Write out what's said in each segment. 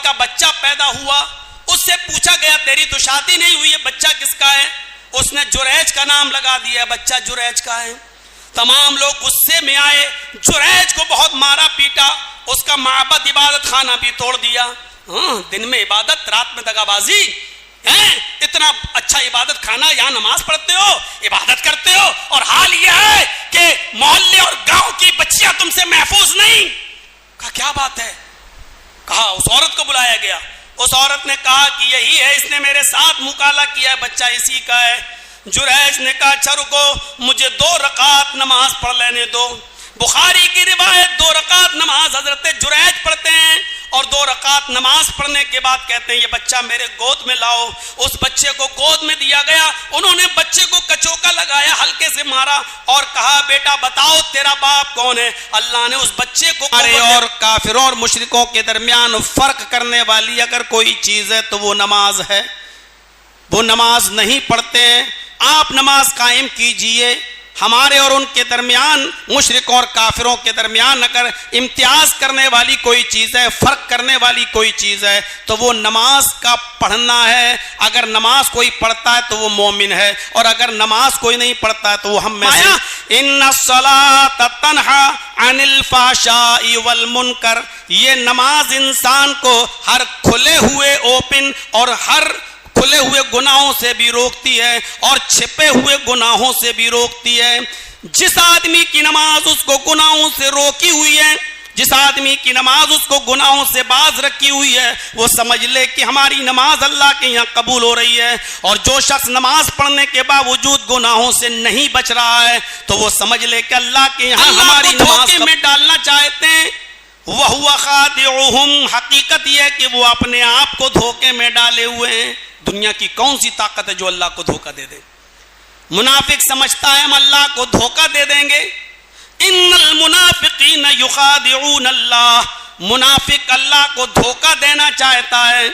کا بچہ پیدا ہوا، اس سے پوچھا گیا تیری تو شادی نہیں ہوئی ہے، بچہ کس کا ہے؟ اس نے جریج کا نام لگا دیا، بچہ جریج کا ہے۔ تمام لوگ غصے میں آئے، جریج کو بہت مارا پیٹا، اس کا معبد عبادت خانہ بھی توڑ دیا۔ دن میں عبادت، رات میں دغا بازی، اتنا اچھا عبادت خانہ، یہاں نماز پڑھتے ہو، عبادت کرتے ہو، اور حال یہ ہے کہ محلے اور گاؤں کی بچیاں تم سے محفوظ نہیں۔ کہا کیا بات ہے؟ کہا اس عورت کو بلایا گیا، اس عورت نے کہا کہ یہی ہے، اس نے میرے ساتھ مکالمہ کیا ہے، بچہ اسی کا ہے۔ جریج نے کہا اچھا رکو، مجھے 2 رکعت نماز پڑھ لینے دو۔ بخاری کی روایت 2 رکعت نماز حضرت جریج پڑھتے ہیں، اور 2 رکعت نماز پڑھنے کے بعد کہتے ہیں یہ بچہ میرے گود میں لاؤ۔ اس بچے کو گود میں دیا گیا، انہوں نے بچے کو کچوکا لگایا، ہلکے سے مارا اور کہا بیٹا بتاؤ تیرا باپ کون ہے؟ اللہ نے اس بچے کو اور کافروں اور مشرکوں کے درمیان فرق کرنے والی اگر کوئی چیز ہے تو وہ نماز ہے۔ وہ نماز نہیں پڑھتے ہیں، آپ نماز قائم کیجئے۔ ہمارے اور ان کے درمیان، مشرکوں اور کافروں کے درمیان اگر امتیاز کرنے والی کوئی چیز ہے، فرق کرنے والی کوئی چیز ہے تو وہ نماز کا پڑھنا ہے۔ اگر نماز کوئی پڑھتا ہے تو وہ مومن ہے، اور اگر نماز کوئی نہیں پڑھتا ہے تو وہ ہم میں سے۔ ان الصلاۃ تنہی عن الفحشاء والمنکر، یہ نماز انسان کو ہر کھلے ہوئے اوپن اور ہر کھلے ہوئے گناہوں سے بھی روکتی ہے اور چھپے ہوئے گناہوں سے بھی روکتی ہے۔ جس آدمی کی نماز اس کو گناہوں سے روکی ہوئی ہے، جس آدمی کی نماز اس کو گناہوں سے باز رکھی ہوئی ہے، وہ سمجھ لے کہ ہماری نماز اللہ کے یہاں قبول ہو رہی ہے۔ اور جو شخص نماز پڑھنے کے باوجود گناہوں سے نہیں بچ رہا ہے تو وہ سمجھ لے کہ اللہ کے یہاں ہماری نماز میں ڈالنا چاہتے ہیں۔ وَهُوَ خَادِعُهُمْ، حقیقت یہ ہے کہ وہ اپنے آپ کو دھوکے میں ڈالے ہوئے ہیں۔ دنیا کی کون سی طاقت ہے جو اللہ کو دھوکہ دے دے؟ منافق سمجھتا ہے ہم اللہ کو دھوکہ دے دیں گے۔ ان المنافقین یخادعون اللہ، منافق اللہ کو دھوکہ دینا چاہتا ہے۔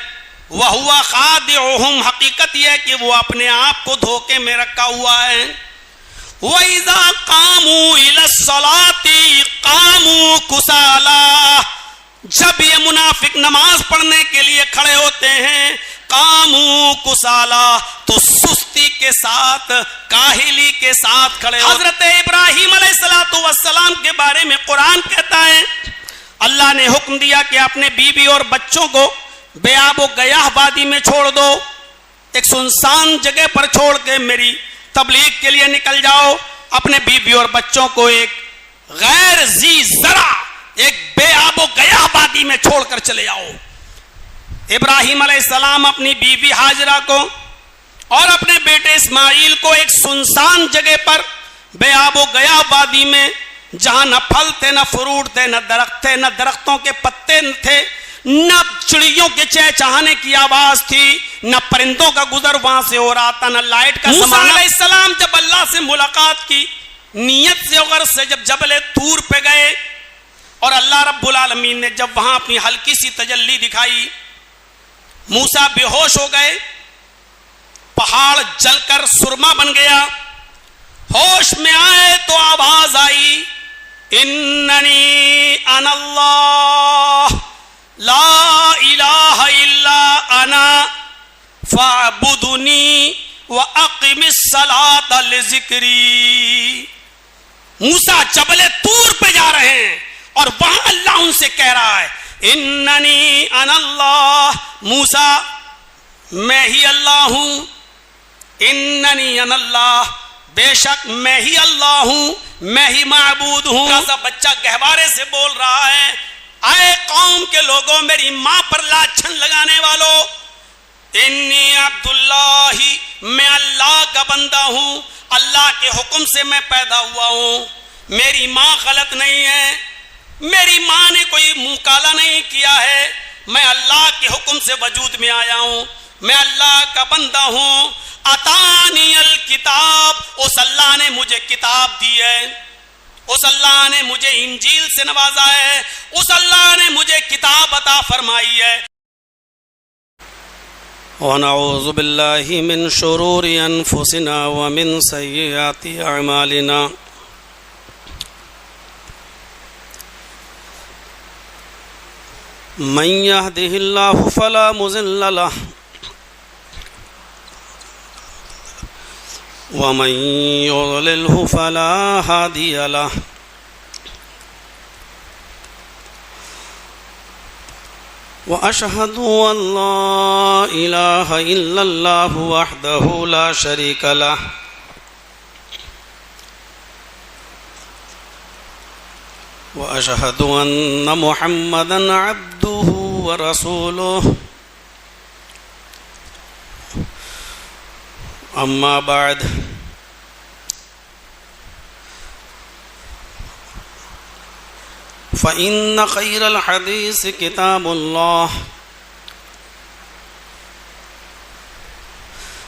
وَهُوَ خَادِعُهُمْ، حقیقت یہ ہے کہ وہ اپنے آپ کو دھوکے میں رکھا ہوا ہے۔ وَإِذَا قَامُوا إِلَى الصَّلَاةِ قَامُوا كُسَالَىٰ، جب یہ منافق نماز پڑھنے کے لیے کھڑے ہوتے ہیں، قاموا کسالا، تو سستی کے ساتھ، کاہلی کے ساتھ کھڑے ہوتے۔ حضرت ابراہیم علیہ السلام کے بارے میں قرآن کہتا ہے اللہ نے حکم دیا کہ اپنے بیوی اور بچوں کو بے آب و گیاہ وادی میں چھوڑ دو، ایک سنسان جگہ پر چھوڑ کے میری تبلیغ کے لیے نکل جاؤ۔ اپنے بیوی اور بچوں کو ایک غیر ذی زرع، ایک بے آب و گیاہ وادی میں چھوڑ کر چلے آؤ۔ ابراہیم علیہ السلام اپنی بیوی ہاجرہ کو اور اپنے بیٹے اسماعیل کو ایک سنسان جگہ پر بے آب و گیاہ وادی میں، جہاں نہ پھل تھے، نہ فروٹ تھے، نہ درخت تھے، نہ درختوں کے پتے تھے، نہ چڑیوں کے چہچہانے کی آواز تھی، نہ پرندوں کا گزر وہاں سے ہو رہا تھا، نہ لائٹ کا زمانہ۔ موسیٰ علیہ السلام جب اللہ سے ملاقات کی نیت سے، غرض سے، جب جبل طور پہ گئے اور اللہ رب العالمین نے جب وہاں اپنی ہلکی سی تجلی دکھائی، موسیٰ بے ہوش ہو گئے، پہاڑ جل کر سرما بن گیا۔ ہوش میں آئے تو آواز آئی اننی انا اللہ لا الہ الا انا فاعبدنی واقم الصلاۃ لذکری۔ موسیٰ جبل طور پہ جا رہے ہیں اور وہاں اللہ ان سے کہہ رہا ہے اننی انا اللہ، موسیٰ میں ہی اللہ ہوں، اننی انا اللہ، بے شک میں ہی اللہ ہوں، میں ہی معبود ہوں۔ ایسا بچہ گہوارے سے بول رہا ہے اے قوم کے لوگوں، میری ماں پر لاچھن لگانے والو، انی عبداللہ، میں اللہ کا بندہ ہوں، اللہ کے حکم سے میں پیدا ہوا ہوں، میری ماں غلط نہیں ہے، میری ماں نے کوئی منہ کالا نہیں کیا ہے، میں اللہ کے حکم سے وجود میں آیا ہوں، میں اللہ کا بندہ ہوں۔ اتانی الکتاب، اس اللہ نے مجھے کتاب دی ہے، اس اللہ نے مجھے انجیل سے نوازا ہے، اس اللہ نے مجھے کتاب عطا فرمائی ہے۔ ونعوذ باللہ من شرور انفسنا ومن سیئات اعمالنا، من يهده الله فلا مضل له ومن يضلله فلا هادي له وأشهد أن لا إله إلا الله وحده لا شريك له وأشهد أن محمدا عبده ورسوله أما بعد فإن خير الحديث كتاب الله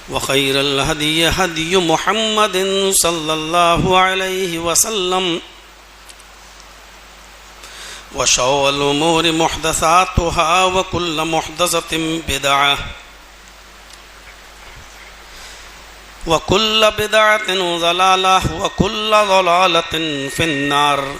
وخير الهدي هدي محمد صلى الله عليه وسلم وشر الأمور محدثاتها وكل محدثة بدعة وكل بدعة ضلالة وكل ضلالة في النار.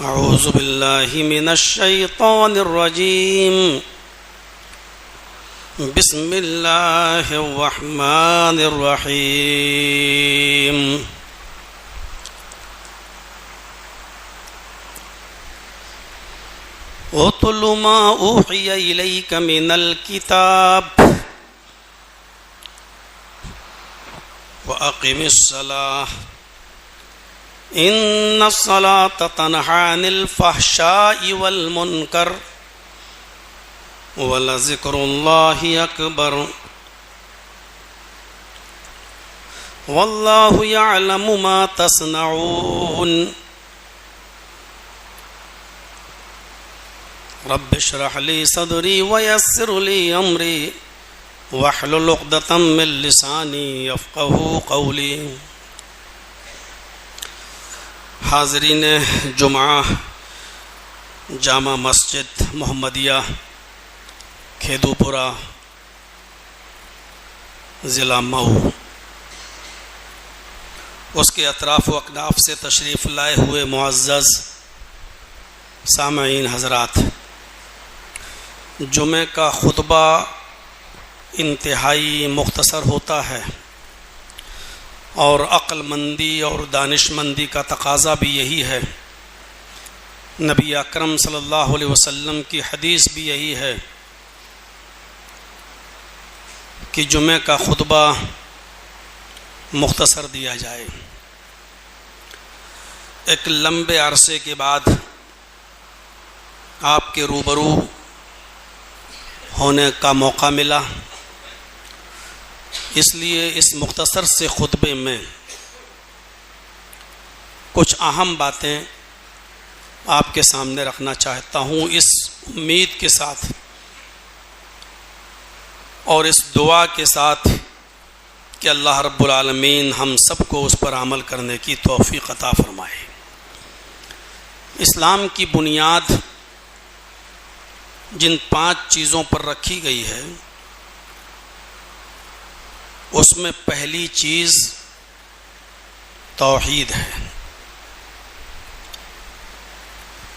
أعوذ بالله من الشيطان الرجيم. بسم الله الرحمن الرحيم. اتل ما أوحي إليك من الكتاب وأقم الصلاة إن الصلاة تنهى عن الفحشاء والمنكر ولذكر الله أكبر والله يعلم ما تصنعون. رب اشرح لي صدري ويسر لي أمري واحلل عقدة من لساني يفقهوا قولي. حاضرین جمعہ جامع مسجد محمدیہ کھیدو پورہ ضلع مئو، اس کے اطراف و اکناف سے تشریف لائے ہوئے معزز سامعین حضرات، جمعہ کا خطبہ انتہائی مختصر ہوتا ہے اور عقل مندی اور دانش مندی کا تقاضا بھی یہی ہے. نبی اکرم صلی اللہ علیہ وسلم کی حدیث بھی یہی ہے کہ جمعہ کا خطبہ مختصر دیا جائے. ایک لمبے عرصے کے بعد آپ کے روبرو ہونے کا موقع ملا، اس لیے اس مختصر سے خطبے میں کچھ اہم باتیں آپ کے سامنے رکھنا چاہتا ہوں، اس امید کے ساتھ اور اس دعا کے ساتھ کہ اللہ رب العالمین ہم سب کو اس پر عمل کرنے کی توفیق عطا فرمائے. اسلام کی بنیاد جن 5 چیزوں پر رکھی گئی ہے، اس میں پہلی چیز توحید ہے،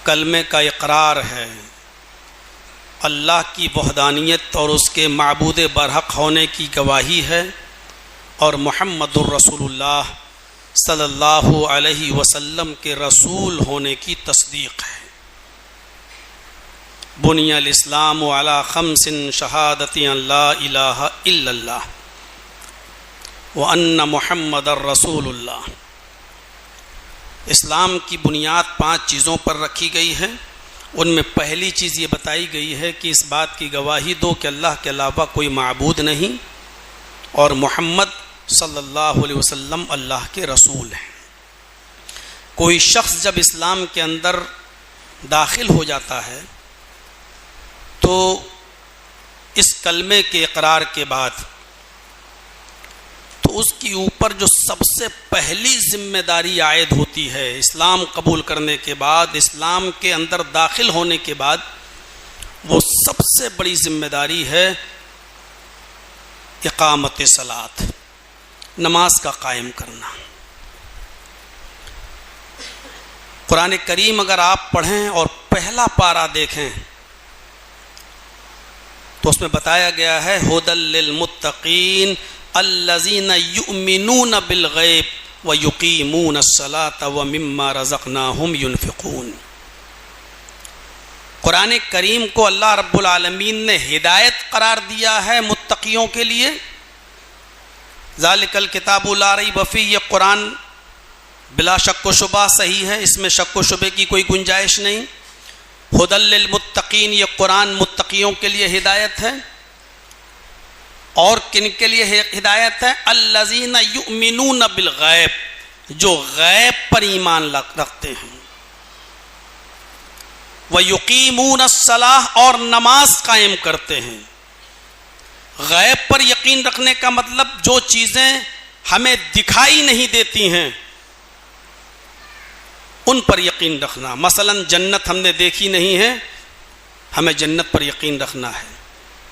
کلمے کا اقرار ہے، اللہ کی وحدانیت اور اس کے معبود برحق ہونے کی گواہی ہے، اور محمد الرسول اللہ صلی اللہ علیہ وسلم کے رسول ہونے کی تصدیق ہے. بنی الاسلام علی 5 شہادت ان لا الہ الا اللہ وَأَنَّ مُحَمَّدَ الرَّسُولُ اللہ. اسلام کی بنیاد 5 چیزوں پر رکھی گئی ہے. ان میں پہلی چیز یہ بتائی گئی ہے کہ اس بات کی گواہی دو کہ اللہ کے علاوہ کوئی معبود نہیں اور محمد صلی اللہ علیہ وسلم اللہ کے رسول ہیں. کوئی شخص جب اسلام کے اندر داخل ہو جاتا ہے تو اس کلمے کے اقرار کے بعد تو اس کی اوپر جو سب سے پہلی ذمہ داری عائد ہوتی ہے اسلام قبول کرنے کے بعد، اسلام کے اندر داخل ہونے کے بعد، وہ سب سے بڑی ذمہ داری ہے اقامت صلاۃ، نماز کا قائم کرنا. قرآن کریم اگر آپ پڑھیں اور پہلا پارہ دیکھیں تو اس میں بتایا گیا ہے ھدی للمتقین الذین یؤمنون بالغیب ویقیمون الصلاۃ ومما رزقناہم ینفقون. قرآن کریم کو اللہ رب العالمین نے ہدایت قرار دیا ہے متقیوں کے لیے. ذالک الکتاب لا ریب فیہ، یہ قرآن بلا شک و شبہ صحیح ہے، اس میں شک و شبے کی کوئی گنجائش نہیں. ھدی للمتقین، یہ قرآن متقیوں کے لیے ہدایت ہے. اور کن کے لیے ہدایت ہے؟ الذین یؤمنون بالغیب، جو غیب پر ایمان رکھتے ہیں. وَيُقِيمُونَ الصَّلَاةَ، اور نماز قائم کرتے ہیں. غیب پر یقین رکھنے کا مطلب جو چیزیں ہمیں دکھائی نہیں دیتی ہیں ان پر یقین رکھنا. مثلا جنت ہم نے دیکھی نہیں ہے، ہمیں جنت پر یقین رکھنا ہے.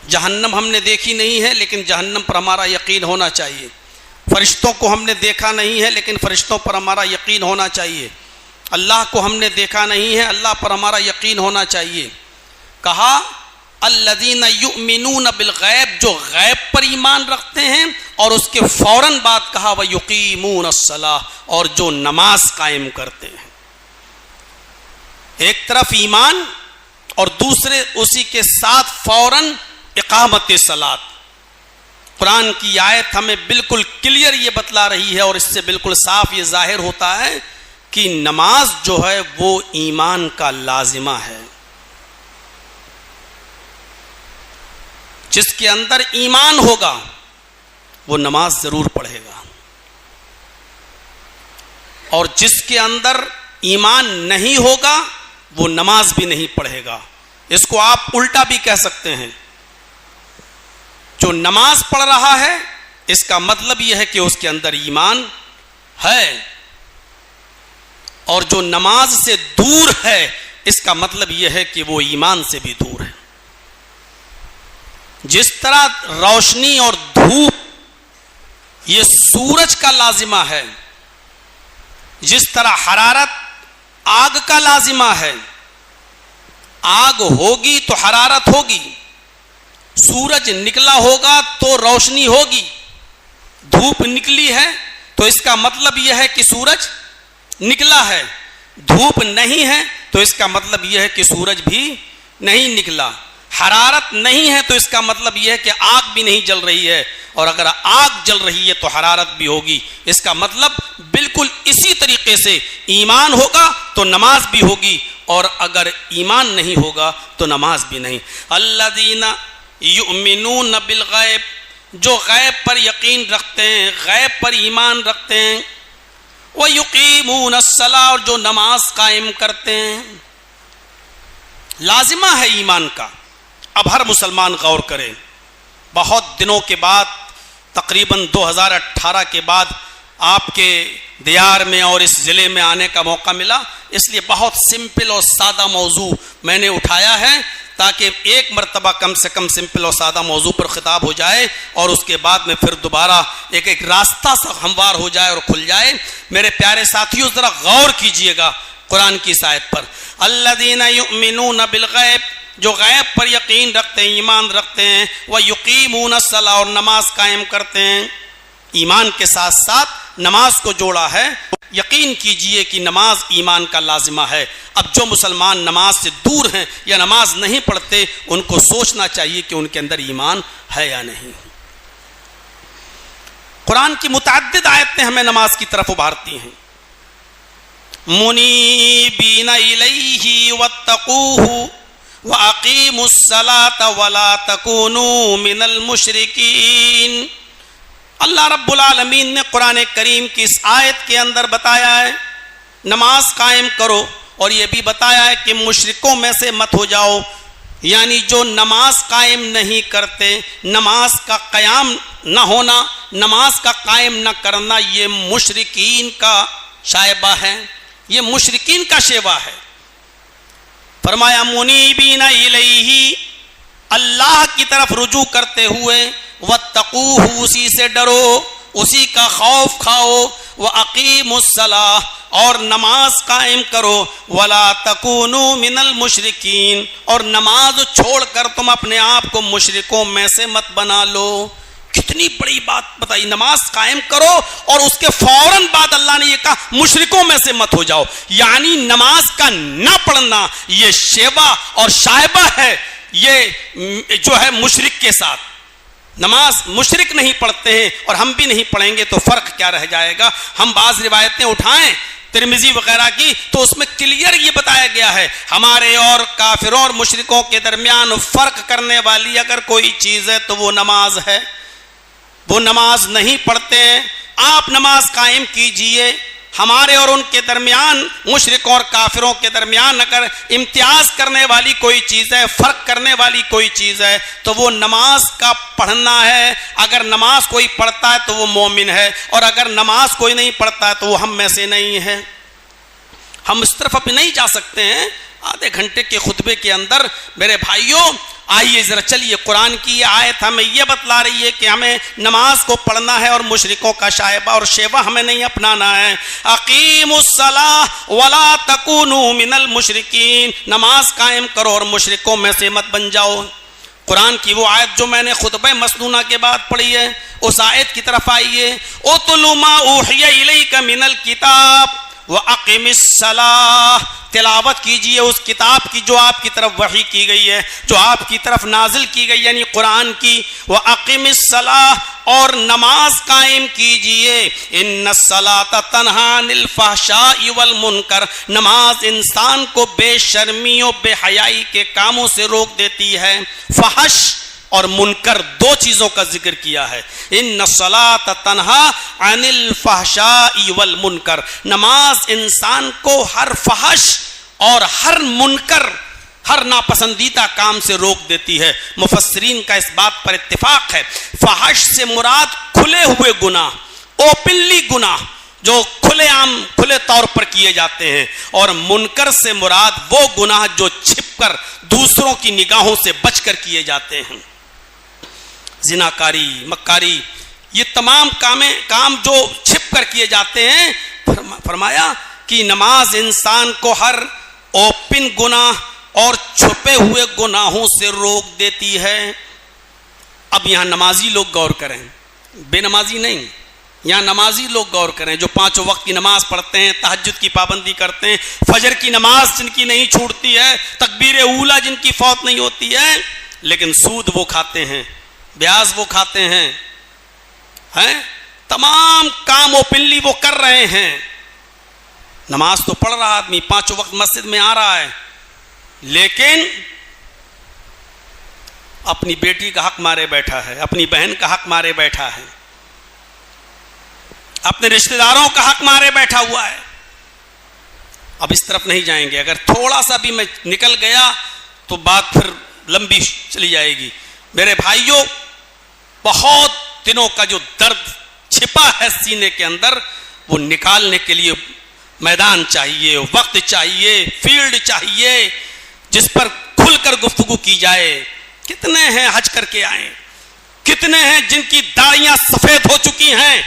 جہنم ہم نے دیکھی نہیں ہے لیکن جہنم پر ہمارا یقین ہونا چاہیے. فرشتوں کو ہم نے دیکھا نہیں ہے لیکن فرشتوں پر ہمارا یقین ہونا چاہیے. اللہ کو ہم نے دیکھا نہیں ہے، اللہ پر ہمارا یقین ہونا چاہیے. کہا الذین یؤمنون بالغیب، جو غیب پر ایمان رکھتے ہیں، اور اس کے فوراً بعد کہا ویقیمون الصلاۃ، اور جو نماز قائم کرتے ہیں. ایک طرف ایمان اور دوسرے اسی کے ساتھ فوراً اقامت صلاۃ. قرآن کی آیت ہمیں بالکل کلیئر یہ بتلا رہی ہے اور اس سے بالکل صاف یہ ظاہر ہوتا ہے کہ نماز جو ہے وہ ایمان کا لازمہ ہے. جس کے اندر ایمان ہوگا وہ نماز ضرور پڑھے گا، اور جس کے اندر ایمان نہیں ہوگا وہ نماز بھی نہیں پڑھے گا. اس کو آپ الٹا بھی کہہ سکتے ہیں. جو نماز پڑھ رہا ہے اس کا مطلب یہ ہے کہ اس کے اندر ایمان ہے، اور جو نماز سے دور ہے اس کا مطلب یہ ہے کہ وہ ایمان سے بھی دور ہے. جس طرح روشنی اور دھوپ یہ سورج کا لازمہ ہے، جس طرح حرارت آگ کا لازمہ ہے. آگ ہوگی تو حرارت ہوگی، سورج نکلا ہوگا تو روشنی ہوگی. دھوپ نکلی ہے تو اس کا مطلب یہ ہے کہ سورج نکلا ہے. دھوپ نہیں ہے تو اس کا مطلب یہ ہے کہ سورج بھی نہیں نکلا. حرارت نہیں ہے تو اس کا مطلب یہ ہے کہ آگ بھی نہیں جل رہی ہے، اور اگر آگ جل رہی ہے تو حرارت بھی ہوگی. اس کا مطلب بالکل اسی طریقے سے ایمان ہوگا تو نماز بھی ہوگی، اور اگر ایمان نہیں ہوگا تو نماز بھی نہیں. الذین یؤمنون بالغیب، جو غیب پر یقین رکھتے ہیں، غیب پر ایمان رکھتے ہیں. وَيُقِيمُونَ الصَّلَاةَ، اور جو نماز قائم کرتے ہیں. لازمہ ہے ایمان کا. اب ہر مسلمان غور کرے. بہت دنوں کے بعد، تقریباً 2018 کے بعد آپ کے دیار میں اور اس ضلع میں آنے کا موقع ملا، اس لیے بہت سمپل اور سادہ موضوع میں نے اٹھایا ہے تاکہ ایک مرتبہ کم سے کم سمپل اور سادہ موضوع پر خطاب ہو جائے، اور اس کے بعد میں پھر دوبارہ ایک راستہ سا ہموار ہو جائے اور کھل جائے. میرے پیارے ساتھیوں ذرا غور کیجئے گا قرآن کی اس آیت پر. الذین یؤمنون بالغیب، جو غیب پر یقین رکھتے ہیں، ایمان رکھتے ہیں. وَيُقِيمُونَ الصَّلَاةَ، اور نماز قائم کرتے ہیں. ایمان کے ساتھ ساتھ نماز کو جوڑا ہے. یقین کیجئے کہ نماز ایمان کا لازمہ ہے. اب جو مسلمان نماز سے دور ہیں یا نماز نہیں پڑھتے، ان کو سوچنا چاہیے کہ ان کے اندر ایمان ہے یا نہیں. قرآن کی متعدد آیتیں ہمیں نماز کی طرف ابھارتی ہیں. منیبین الیہ واتقوہ وَأَقِيمُوا الصَّلَاةَ وَلَا تَكُونُوا مِنَ الْمُشْرِكِينَ. اللہ رب العالمین نے قرآن کریم کی اس آیت کے اندر بتایا ہے نماز قائم کرو، اور یہ بھی بتایا ہے کہ مشرکوں میں سے مت ہو جاؤ. یعنی جو نماز قائم نہیں کرتے، نماز کا قیام نہ ہونا، نماز کا قائم نہ کرنا، یہ مشرکین کا شائبہ ہے، یہ مشرکین کا شیوا ہے. فرمایا منیبین الیہ، اللہ کی طرف رجوع کرتے ہوئے. واتقوہ، اسی سے ڈرو، اسی کا خوف کھاؤ. وَأَقِيمُوا الصَّلَاةَ اور نماز قائم کرو، وَلَا تَكُونُوا مِنَ الْمُشْرِكِينَ اور نماز چھوڑ کر تم اپنے آپ کو مشرکوں میں سے مت بنا لو۔ کتنی بڑی بات بتائی، نماز قائم کرو اور اس کے فوراً بعد اللہ نے یہ کہا مشرکوں میں سے مت ہو جاؤ، یعنی نماز کا نہ پڑھنا یہ شیبہ اور شائبہ ہے، یہ جو ہے مشرک کے ساتھ۔ نماز مشرک نہیں پڑھتے ہیں اور ہم بھی نہیں پڑھیں گے تو فرق کیا رہ جائے گا؟ ہم بعض روایتیں اٹھائیں ترمذی وغیرہ کی تو اس میں کلیئر یہ بتایا گیا ہے ہمارے اور کافروں اور مشرکوں کے درمیان فرق کرنے والی اگر کوئی چیز ہے تو وہ نماز ہے۔ وہ نماز نہیں پڑھتے ہیں، آپ نماز قائم کیجئے۔ ہمارے اور ان کے درمیان، مشرکوں اور کافروں کے درمیان اگر امتیاز کرنے والی کوئی چیز ہے، فرق کرنے والی کوئی چیز ہے تو وہ نماز کا پڑھنا ہے۔ اگر نماز کوئی پڑھتا ہے تو وہ مومن ہے، اور اگر نماز کوئی نہیں پڑھتا ہے تو وہ ہم میں سے نہیں ہے۔ ہم اس طرف اب نہیں جا سکتے ہیں آدھے گھنٹے کے خطبے کے اندر۔ میرے بھائیوں آئیے ذرا چلیے، قرآن کی یہ آیت ہمیں یہ بتلا رہی ہے کہ ہمیں نماز کو پڑھنا ہے اور مشرکوں کا شائبہ اور شیبہ ہمیں نہیں اپنانا ہے۔ اقیموا الصلاۃ ولا تکونوا من المشرکین، نماز قائم کرو اور مشرکوں میں سے مت بن جاؤ۔ قرآن کی وہ آیت جو میں نے خطبہ مسنونہ کے بعد پڑھی ہے، اس آیت کی طرف آئیے۔ اتل ما اوحی الیک من الکتاب وَأَقِمِ الصَّلَاةَ، تلاوت کیجئے اس کتاب کی جو آپ کی طرف وحی کی گئی ہے، جو آپ کی طرف نازل کی گئی یعنی قرآن کی۔ وَأَقِمِ الصَّلَاةَ اور نماز قائم کیجئے۔ إِنَّ الصَّلَاةَ تَنْهَىٰ عَنِ الْفَحْشَاءِ وَالْمُنکَرِ، نماز انسان کو بے شرمی و بے حیائی کے کاموں سے روک دیتی ہے۔ فحش اور منکر دو چیزوں کا ذکر کیا ہے۔ ان الصلاۃ تنہا عن الفحشاء والمنکر، نماز انسان کو ہر فحش اور ہر منکر، ہر ناپسندیدہ کام سے روک دیتی ہے۔ مفسرین کا اس بات پر اتفاق ہے، فحش سے مراد کھلے ہوئے گناہ، اوپنلی گناہ جو کھلے عام کھلے طور پر کیے جاتے ہیں، اور منکر سے مراد وہ گناہ جو چھپ کر دوسروں کی نگاہوں سے بچ کر کیے جاتے ہیں۔ زناکاری، مکاری، یہ تمام کام جو چھپ کر کیے جاتے ہیں، فرمایا کہ نماز انسان کو ہر اوپن گناہ اور چھپے ہوئے گناہوں سے روک دیتی ہے۔ اب یہاں نمازی لوگ غور کریں، بے نمازی نہیں، یہاں نمازی لوگ غور کریں جو 5 وقت کی نماز پڑھتے ہیں، تہجد کی پابندی کرتے ہیں، فجر کی نماز جن کی نہیں چھوٹتی ہے، تکبیر اولیٰ جن کی فوت نہیں ہوتی ہے، لیکن سود وہ کھاتے ہیں، بیاز وہ کھاتے ہیں، تمام کام اوپنلی وہ کر رہے ہیں۔ نماز تو پڑھ رہا آدمی، 5 وقت مسجد میں آ رہا ہے، لیکن اپنی بیٹی کا حق مارے بیٹھا ہے، اپنی بہن کا حق مارے بیٹھا ہے، اپنے رشتہ داروں کا حق مارے بیٹھا ہوا ہے۔ اب اس طرف نہیں جائیں گے، اگر تھوڑا سا بھی میں نکل گیا تو بات پھر لمبی چلی جائے گی۔ میرے بھائیوں، بہت دنوں کا جو درد چھپا ہے سینے کے اندر، وہ نکالنے کے لیے میدان چاہیے، وقت چاہیے، فیلڈ چاہیے جس پر کھل کر گفتگو کی جائے۔ کتنے ہیں حج کر کے آئے، کتنے ہیں جن کی داڑیاں سفید ہو چکی ہیں،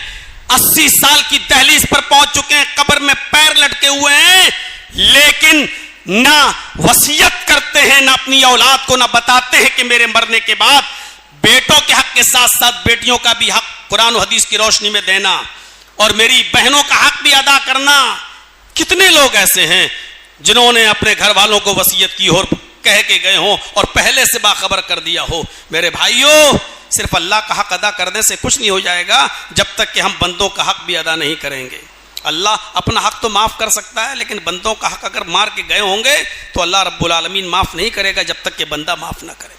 80 سال کی دہلیز پر پہنچ چکے ہیں، قبر میں پیر لٹکے ہوئے ہیں، لیکن نہ وصیت کرتے ہیں، نہ اپنی اولاد کو نہ بتاتے ہیں کہ میرے مرنے کے بعد بیٹوں کے حق کے ساتھ ساتھ بیٹیوں کا بھی حق قرآن و حدیث کی روشنی میں دینا، اور میری بہنوں کا حق بھی ادا کرنا۔ کتنے لوگ ایسے ہیں جنہوں نے اپنے گھر والوں کو وصیت کی اور کہہ کے گئے ہوں اور پہلے سے باخبر کر دیا ہو۔ میرے بھائیوں، صرف اللہ کا حق ادا کرنے سے کچھ نہیں ہو جائے گا جب تک کہ ہم بندوں کا حق بھی ادا نہیں کریں گے۔ اللہ اپنا حق تو معاف کر سکتا ہے، لیکن بندوں کا حق اگر مار کے گئے ہوں گے تو اللہ رب العالمین معاف نہیں کرے گا جب تک کہ بندہ معاف نہ کرے۔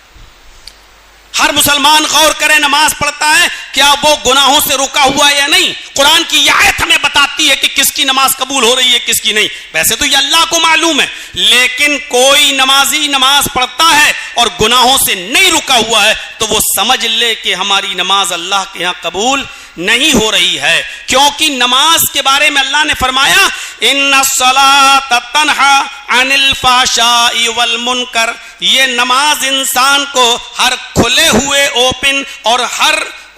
ہر مسلمان غور کرے، نماز پڑھتا ہے کیا وہ گناہوں سے رکا ہوا ہے یا نہیں؟ قرآن کی یہ آیت ہمیں بتاتی ہے کہ کس کی نماز قبول ہو رہی ہے، کس کی نہیں۔ ویسے تو یہ اللہ کو معلوم ہے، لیکن کوئی نمازی نماز پڑھتا ہے اور گناہوں سے نہیں رکا ہوا ہے تو وہ سمجھ لے کہ ہماری نماز اللہ کے ہاں قبول نہیں ہو رہی ہے، کیونکہ نماز کے بارے میں اللہ نے فرمایا ان الصلاۃ تنہا عن الفحشاء والمنکر، یہ نماز انسان کو ہر کھلے ہوئے اوپن اور ہر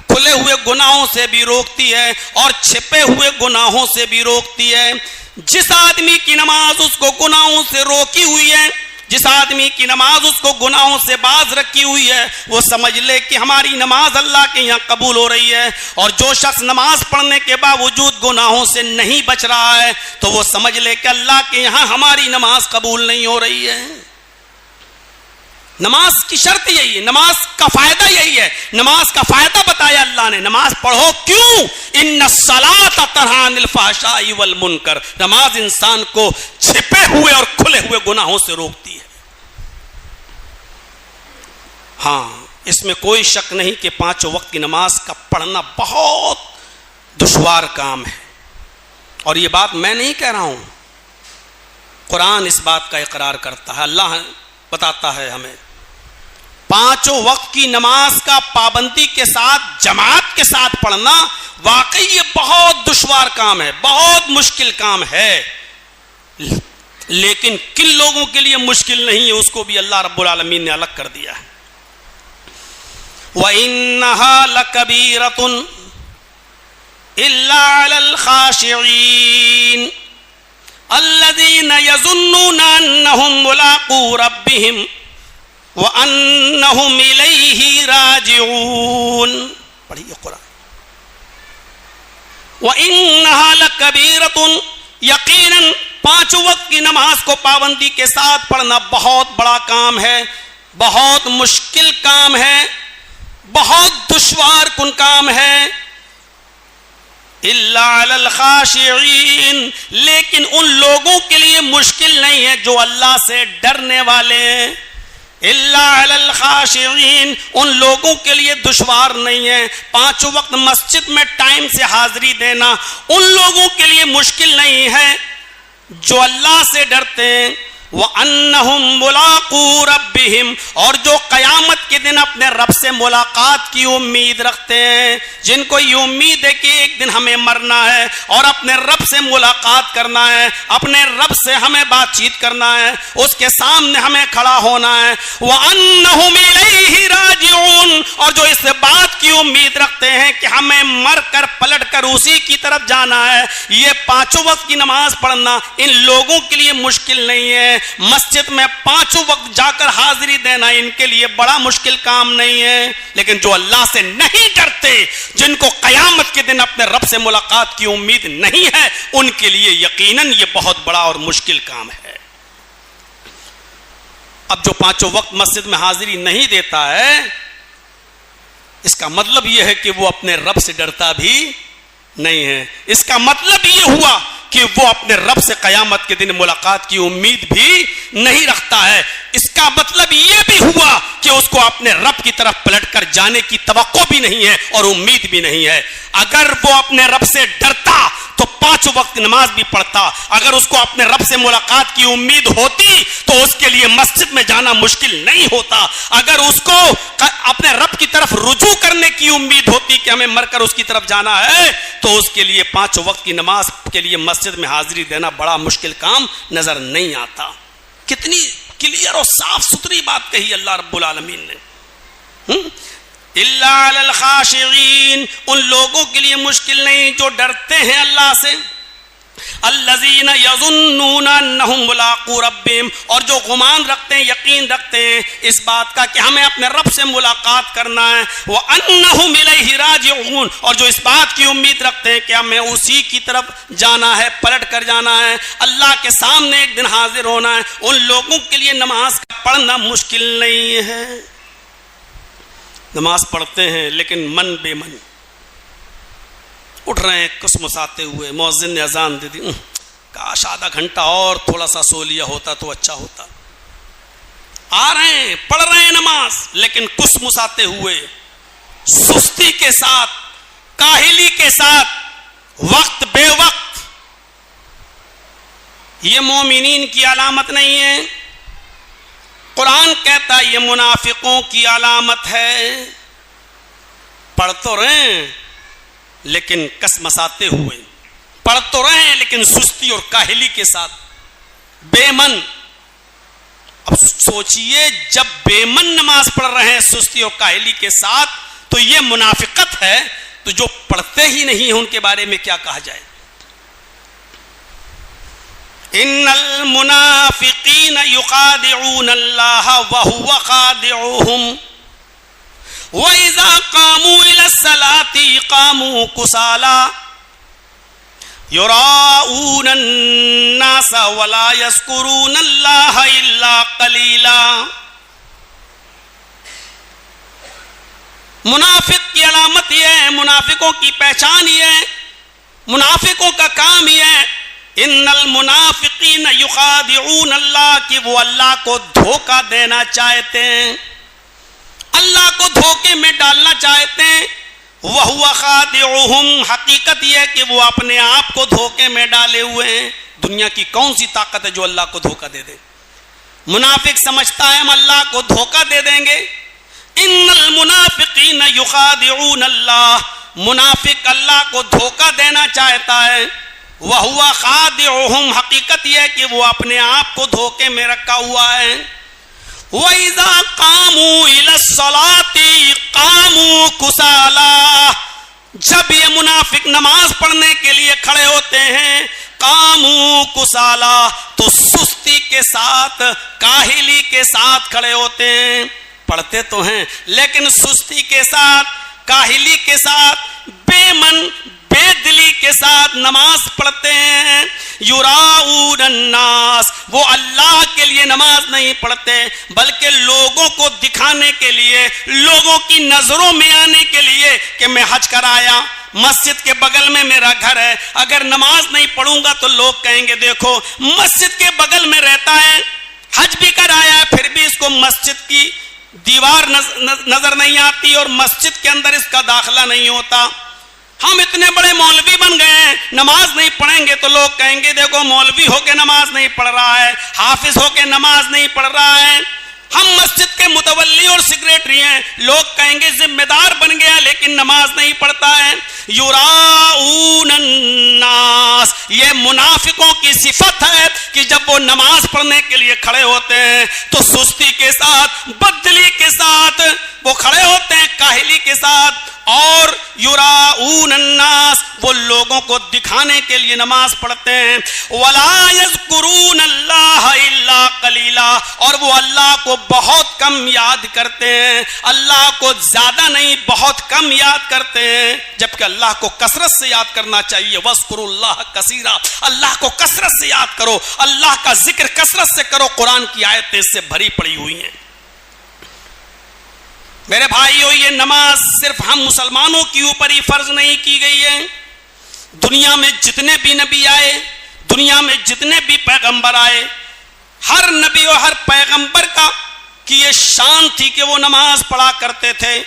کھلے ہوئے گناہوں سے بھی روکتی ہے اور چھپے ہوئے گناہوں سے بھی روکتی ہے. جس آدمی کی نماز اس کو گناہوں سے روکی ہوئی ہے, جس آدمی کی نماز اس کو گناہوں سے باز رکھی ہوئی ہے, وہ سمجھ لے کہ ہماری نماز اللہ کے یہاں قبول ہو رہی ہے. اور جو شخص نماز پڑھنے کے باوجود گناہوں سے نہیں بچ رہا ہے تو وہ سمجھ لے کہ اللہ کے یہاں ہماری نماز قبول نہیں ہو رہی ہے. نماز کی شرط یہی ہے, نماز کا فائدہ یہی ہے. نماز کا فائدہ بتایا اللہ نے, نماز پڑھو کیوں؟ ان الصلاۃ تنہی عن الفحشاء والمنکر. نماز انسان کو چھپے ہوئے اور کھلے ہوئے گناہوں سے روکتی ہے. ہاں, اس میں کوئی شک نہیں کہ 5 وقت کی نماز کا پڑھنا بہت دشوار کام ہے. اور یہ بات میں نہیں کہہ رہا ہوں, قرآن اس بات کا اقرار کرتا ہے. اللہ بتاتا ہے ہمیں 5 وقت کی نماز کا پابندی کے ساتھ جماعت کے ساتھ پڑھنا واقعی یہ بہت دشوار کام ہے, بہت مشکل کام ہے. لیکن کن لوگوں کے لیے مشکل نہیں ہے اس کو بھی اللہ رب العالمین نے الگ کر دیا ہے. وَإِنَّهَا لَكَبِيرَةٌ إِلَّا عَلَى الْخَاشِعِينَ الَّذِينَ يَظُنُّونَ أَنَّهُمْ مُلَاقُو رَبِّهِمْ وَأَنَّهُمْ إِلَيْهِ رَاجِعُونَ. پڑھیے قرآن. وَإِنَّهَا لَكَبِيرَةٌ, یقیناً 5 وقت کی نماز کو پابندی کے ساتھ پڑھنا بہت بڑا کام ہے, بہت مشکل کام ہے, بہت دشوار کن کام ہے. الا علی الخاشعین, لیکن ان لوگوں کے لیے مشکل نہیں ہے جو اللہ سے ڈرنے والے ہیں. الا علی الخاشعین, ان لوگوں کے لیے دشوار نہیں ہے. 5 وقت مسجد میں ٹائم سے حاضری دینا ان لوگوں کے لیے مشکل نہیں ہے جو اللہ سے ڈرتے ہیں. وَأَنَّهُمْ مُلَاقُو رَبِّهِمْ, اور جو قیامت کے دن اپنے رب سے ملاقات کی امید رکھتے ہیں, جن کو یہ امید ہے کہ ایک دن ہمیں مرنا ہے اور اپنے رب سے ملاقات کرنا ہے, اپنے رب سے ہمیں بات چیت کرنا ہے, اس کے سامنے ہمیں کھڑا ہونا ہے. وَأَنَّهُمْ إِلَيْهِ رَاجِعُونَ, اور جو اس بات کی امید رکھتے ہیں کہ ہمیں مر کر پلٹ کر اسی کی طرف جانا ہے. یہ 5 وقت کی نماز پڑھنا ان لوگوں کے لیے مشکل نہیں ہے. مسجد میں 5 وقت جا کر حاضری دینا ان کے لیے بڑا مشکل کام نہیں ہے. لیکن جو اللہ سے نہیں ڈرتے, جن کو قیامت کے دن اپنے رب سے ملاقات کی امید نہیں ہے, ان کے لیے یقیناً یہ بہت بڑا اور مشکل کام ہے. اب جو 5 وقت مسجد میں حاضری نہیں دیتا ہے, اس کا مطلب یہ ہے کہ وہ اپنے رب سے ڈرتا بھی نہیں ہے. اس کا مطلب یہ ہوا کہ وہ اپنے رب سے قیامت کے دن ملاقات کی امید بھی نہیں رکھتا ہے. اس کا مطلب یہ بھی ہوا کہ اس کو اپنے رب کی طرف پلٹ کر جانے کی توقع بھی نہیں ہے اور امید بھی نہیں ہے. اگر وہ اپنے رب سے ڈرتا تو 5 وقت نماز بھی پڑھتا. اگر اس کو اپنے رب سے ملاقات کی امید ہوتی تو اس کے لیے مسجد میں جانا مشکل نہیں ہوتا. اگر اس کو اپنے رب کی طرف رجوع کرنے کی امید ہوتی کہ ہمیں مر کر اس کی طرف جانا ہے تو اس کے لیے 5 وقت کی نماز کے لیے مسجد میں حاضری دینا بڑا مشکل کام نظر نہیں آتا. کتنی کلیئر اور صاف ستھری بات کہی اللہ رب العالمین نے. الا علی الخاشعین, ان لوگوں کے لیے مشکل نہیں جو ڈرتے ہیں اللہ سے. الذین یظنون انہم ملاقو ربہم, اور جو گمان رکھتے ہیں, یقین رکھتے ہیں اس بات کا کہ ہمیں اپنے رب سے ملاقات کرنا ہے. وانہم الیہ راجعون, اور جو اس بات کی امید رکھتے ہیں کہ ہمیں اسی کی طرف جانا ہے, پلٹ کر جانا ہے, اللہ کے سامنے ایک دن حاضر ہونا ہے. ان لوگوں کے لیے نماز پڑھنا مشکل نہیں ہے. نماز پڑھتے ہیں لیکن من بے من, اٹھ رہے ہیں کسمساتے ہوئے, مؤذن نے اذان دے دی, کاش آدھا گھنٹہ اور تھوڑا سا سو لیا ہوتا تو اچھا ہوتا. آ رہے ہیں, پڑھ رہے ہیں نماز, لیکن کسمساتے ہوئے, سستی کے ساتھ, کاہلی کے ساتھ, وقت بے وقت. یہ مومنین کی علامت نہیں ہے. قرآن کہتا ہے یہ منافقوں کی علامت ہے. پڑھ تو رہے ہیں لیکن کسمساتے ہوئے, پڑھ تو رہے ہیں لیکن سستی اور کاہلی کے ساتھ, بے من. اب سوچئے جب بے من نماز پڑھ رہے ہیں سستی اور کاہلی کے ساتھ تو یہ منافقت ہے. تو جو پڑھتے ہی نہیں ہیں ان کے بارے میں کیا کہا جائے؟ ان المنافقین یخادعون اللہ وہو خادعوہم وَإِذَا قَامُوا إِلَى الصَّلَاةِ قَامُوا كُسَالَىٰ يُرَاءُونَ النَّاسَ وَلَا يَذْكُرُونَ اللَّهَ إِلَّا قَلِيلًا. منافق کی علامت یہ ہے، منافقوں کی پہچان یہ ہے، منافقوں کا کام یہ ہے، ان المنافقین یخادعون اللہ، کہ وہ اللہ کو دھوکہ دینا چاہتے ہیں، اللہ کو دھوکے میں ڈالنا چاہتے ہیں. وَهُوَ خَادِعُهُمْ، حقیقت یہ ہے کہ وہ اپنے آپ کو دھوکے میں ڈالے ہوئے ہیں. دنیا کی کون سی طاقت ہے جو اللہ کو دھوکہ دے دے؟ منافق سمجھتا ہے ہم اللہ کو دھوکہ دے دیں گے. ان المنافقین یخادعون اللہ، منافق اللہ کو دھوکہ دینا چاہتا ہے. وَهُوَ خَادِعُهُمْ، حقیقت یہ ہے کہ وہ اپنے آپ کو دھوکے میں رکھا ہوا ہے. وَإِذَا قَامُوا إِلَى الصَّلَاةِ قَامُوا كُسَالَىٰ، جب یہ منافق نماز پڑھنے کے لیے کھڑے ہوتے ہیں، قَامُوا كُسَالَىٰ، تو سستی کے ساتھ، کاہلی کے ساتھ کھڑے ہوتے ہیں. پڑھتے تو ہیں لیکن سستی کے ساتھ، کاہلی کے ساتھ، بے من بے دلی کے ساتھ نماز پڑھتے ہیں. یراؤون الناس، وہ اللہ کے لیے نماز نہیں پڑھتے بلکہ لوگوں کو دکھانے کے لیے، لوگوں کی نظروں میں آنے کے لیے کہ میں حج کر آیا، مسجد کے بغل میں میرا گھر ہے، اگر نماز نہیں پڑھوں گا تو لوگ کہیں گے دیکھو مسجد کے بغل میں رہتا ہے، حج بھی کر آیا ہے، پھر بھی اس کو مسجد کی دیوار نظر نہیں آتی اور مسجد کے اندر اس کا داخلہ نہیں ہوتا. ہم اتنے بڑے مولوی بن گئے ہیں، نماز نہیں پڑھیں گے تو لوگ کہیں گے دیکھو مولوی ہو کے نماز نہیں پڑھ رہا ہے، حافظ ہو کے نماز نہیں پڑھ رہا ہے. ہم مسجد کے متولی اور سیکریٹری ہیں، لوگ کہیں گے ذمہ دار بن گیا لیکن نماز نہیں پڑھتا ہے. یراؤون الناس، یہ منافقوں کی صفت ہے کہ جب وہ نماز پڑھنے کے لیے کھڑے ہوتے ہیں تو سستی کے ساتھ، بددلی کے ساتھ وہ کھڑے ہوتے ہیں، کاہلی کے ساتھ. اور یراؤون الناس، وہ لوگوں کو دکھانے کے لیے نماز پڑھتے ہیں. ولا یذکرون اللہ الا قلیلا، اور وہ اللہ کو بہت کم یاد کرتے ہیں، اللہ کو زیادہ نہیں بہت کم یاد کرتے ہیں، جبکہ اللہ کو کثرت سے یاد کرنا چاہیے. وَاذْكُرُوا اللَّهَ كَثِيرًا، اللہ کو کثرت سے یاد کرو، اللہ کا ذکر کثرت سے کرو. قرآن کی آیتیں اس سے بھری پڑی ہوئی ہیں. میرے بھائیو، یہ نماز صرف ہم مسلمانوں کے اوپر ہی فرض نہیں کی گئی ہے. دنیا میں جتنے بھی نبی آئے، دنیا میں جتنے بھی پیغمبر آئے، ہر نبی اور ہر پیغمبر کا کی یہ شان تھی کہ وہ نماز پڑھا کرتے تھے،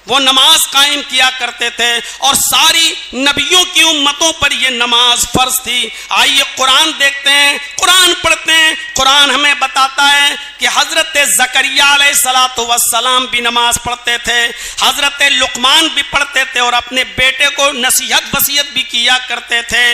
وہ نماز قائم کیا کرتے تھے، اور ساری نبیوں کی امتوں پر یہ نماز فرض تھی. آئیے قرآن دیکھتے ہیں، قرآن پڑھتے ہیں. قرآن ہمیں بتاتا ہے کہ حضرت زکریا علیہ السلام بھی نماز پڑھتے تھے، حضرت لقمان بھی پڑھتے تھے اور اپنے بیٹے کو نصیحت وصیت بھی کیا کرتے تھے.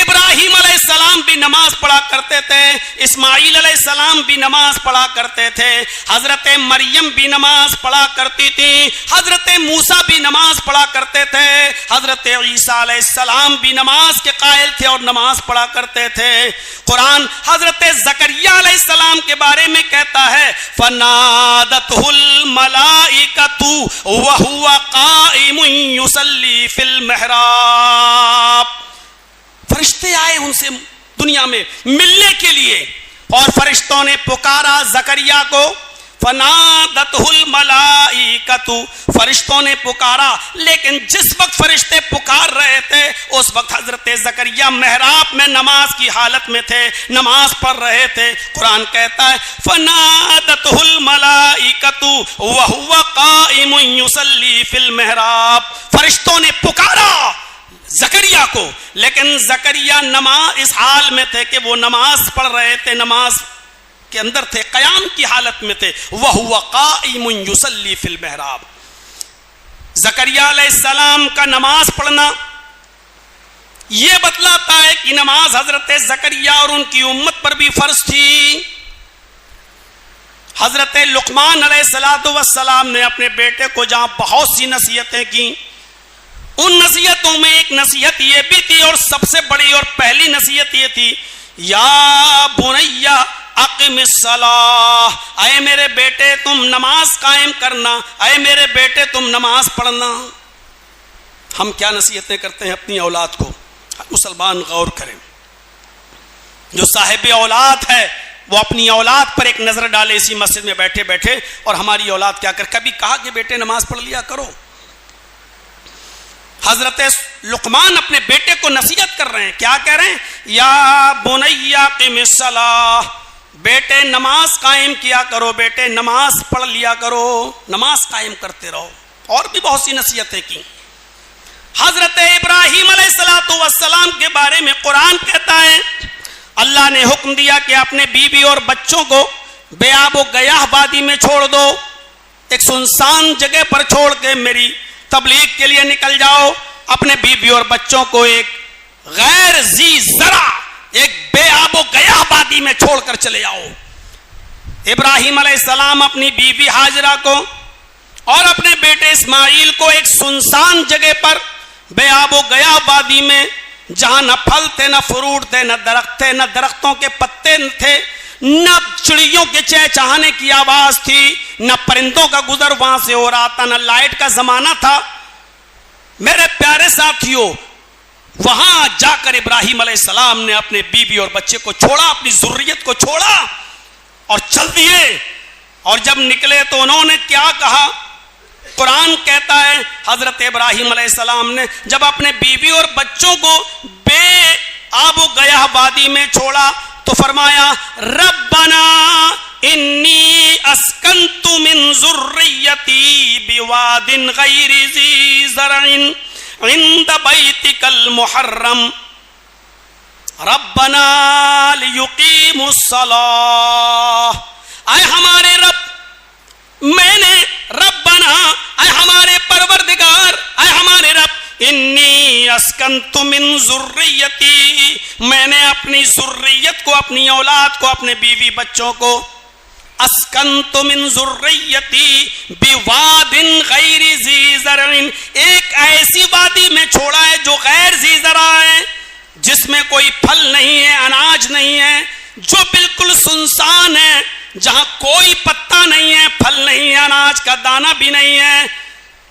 ابراہیم علیہ السلام بھی نماز پڑھا کرتے تھے، اسماعیل علیہ السلام بھی نماز پڑھا کرتے تھے، حضرت مریم بھی نماز پڑھا کرتی تھی، حضرت موسیٰ بھی نماز پڑھا کرتے تھے، حضرت عیسیٰ علیہ السلام بھی نماز کے قائل تھے اور نماز پڑھا کرتے تھے. قرآن حضرت زکریا علیہ السلام کے بارے میں کہتا ہے فَنَادَتْهُ الْمَلَائِكَةُ وَهُوَ قَائِمٌ يُصَلِّي فِي الْمِحْرَابِ. فرشتے آئے ان سے دنیا میں ملنے کے لیے، اور فرشتوں نے پکارا زکریا کو. فَنَادَتْهُ الْمَلَائِكَةُ، فرشتوں نے پکارا. لیکن جس وقت فرشتے پکار رہے تھے اس وقت حضرت زکریا محراب میں نماز کی حالت میں تھے، نماز پڑھ رہے تھے. قرآن کہتا ہے فَنَادَتْهُ الْمَلَائِكَةُ وَهُوَ قَائِمٌ يُصَلِّي فِي الْمِحْرَابِ. فرشتوں نے پکارا زکریا کو، لیکن زکریا نماز اس حال میں تھے کہ وہ نماز پڑھ رہے تھے، نماز کے اندر تھے، قیام کی حالت میں تھے. وَهُوَ قَائِمٌ يُصَلِّي فِي الْمِحْرَابِ. زکریا علیہ السلام کا نماز پڑھنا یہ بتلاتا ہے کہ نماز حضرت زکریا اور ان کی امت پر بھی فرض تھی. حضرت لقمان علیہ السلام نے اپنے بیٹے کو جہاں بہت سی نصیحتیں کی، ان نصیحتوں میں ایک نصیحت یہ بھی تھی اور سب سے بڑی اور پہلی نصیحت یہ تھی، یا بنیا اقم الصلاۃ، اے میرے بیٹے تم نماز قائم کرنا، اے میرے بیٹے تم نماز پڑھنا۔ ہم کیا نصیحتیں کرتے ہیں اپنی اولاد کو؟ مسلمان غور کریں، جو صاحب اولاد ہے وہ اپنی اولاد پر ایک نظر ڈالے اسی مسجد میں بیٹھے بیٹھے، اور ہماری اولاد کیا کر، کبھی کہا کہ بیٹے نماز پڑھ لیا کرو؟ حضرت لقمان اپنے بیٹے کو نصیحت کر رہے ہیں، کیا کہہ رہے ہیں؟ یا بنیا قم الصلاۃ، بیٹے نماز قائم کیا کرو، بیٹے نماز پڑھ لیا کرو، نماز قائم کرتے رہو۔ اور بھی بہت سی نصیحتیں کی۔ حضرت ابراہیم علیہ السلام کے بارے میں قرآن کہتا ہے، اللہ نے حکم دیا کہ اپنے بیوی اور بچوں کو بے آب و گیاہ وادی میں چھوڑ دو، ایک سنسان جگہ پر چھوڑ کے میری تبلیغ کے لیے نکل جاؤ، اپنے بیوی اور بچوں کو ایک غیر ذی زرع، ایک بے آب و گیاہ وادی میں چھوڑ کر چلے آؤ۔ ابراہیم علیہ السلام اپنی بیوی ہاجرہ کو اور اپنے بیٹے اسماعیل کو ایک سنسان جگہ پر بے آب و گیاہ وادی میں، جہاں نہ پھل تھے، نہ فروٹ تھے، نہ درخت تھے، نہ درختوں کے پتے تھے، نہ چڑیوں کے چہچہانے کی آواز تھی، نہ پرندوں کا گزر وہاں سے ہو رہا تھا، نہ لائٹ کا زمانہ تھا۔ میرے پیارے ساتھیوں، وہاں جا کر ابراہیم علیہ السلام نے اپنے بیوی اور بچے کو چھوڑا، اپنی ذریت کو چھوڑا اور چل دیے۔ اور جب نکلے تو انہوں نے کیا کہا؟ قرآن کہتا ہے حضرت ابراہیم علیہ السلام نے جب اپنے بیوی اور بچوں کو بے آب و گیاہ وادی میں چھوڑا تو فرمایا، ربنا انی اسکنت من ذریتی بواد غیر ذی زرع عند بیتک المحرم ربنا لیقیموا الصلاۃ۔ اے ہمارے رب، میں نے ربنا، اے ہمارے پروردگار، اے ہمارے رب، انی اسکنت من ذریتی، میں نے اپنی ذریت کو، اپنی اولاد کو، اپنے بیوی بچوں کو، اسکنت من ذریتی بواد غیر ذی زرع، ایک ایسی وادی میں چھوڑا ہے جو غیر ذی زرع ہے، جس میں کوئی پھل نہیں ہے، اناج نہیں ہے، جو بالکل سنسان ہے، جہاں کوئی پتا نہیں ہے، پھل نہیں ہے، اناج کا دانہ بھی نہیں ہے،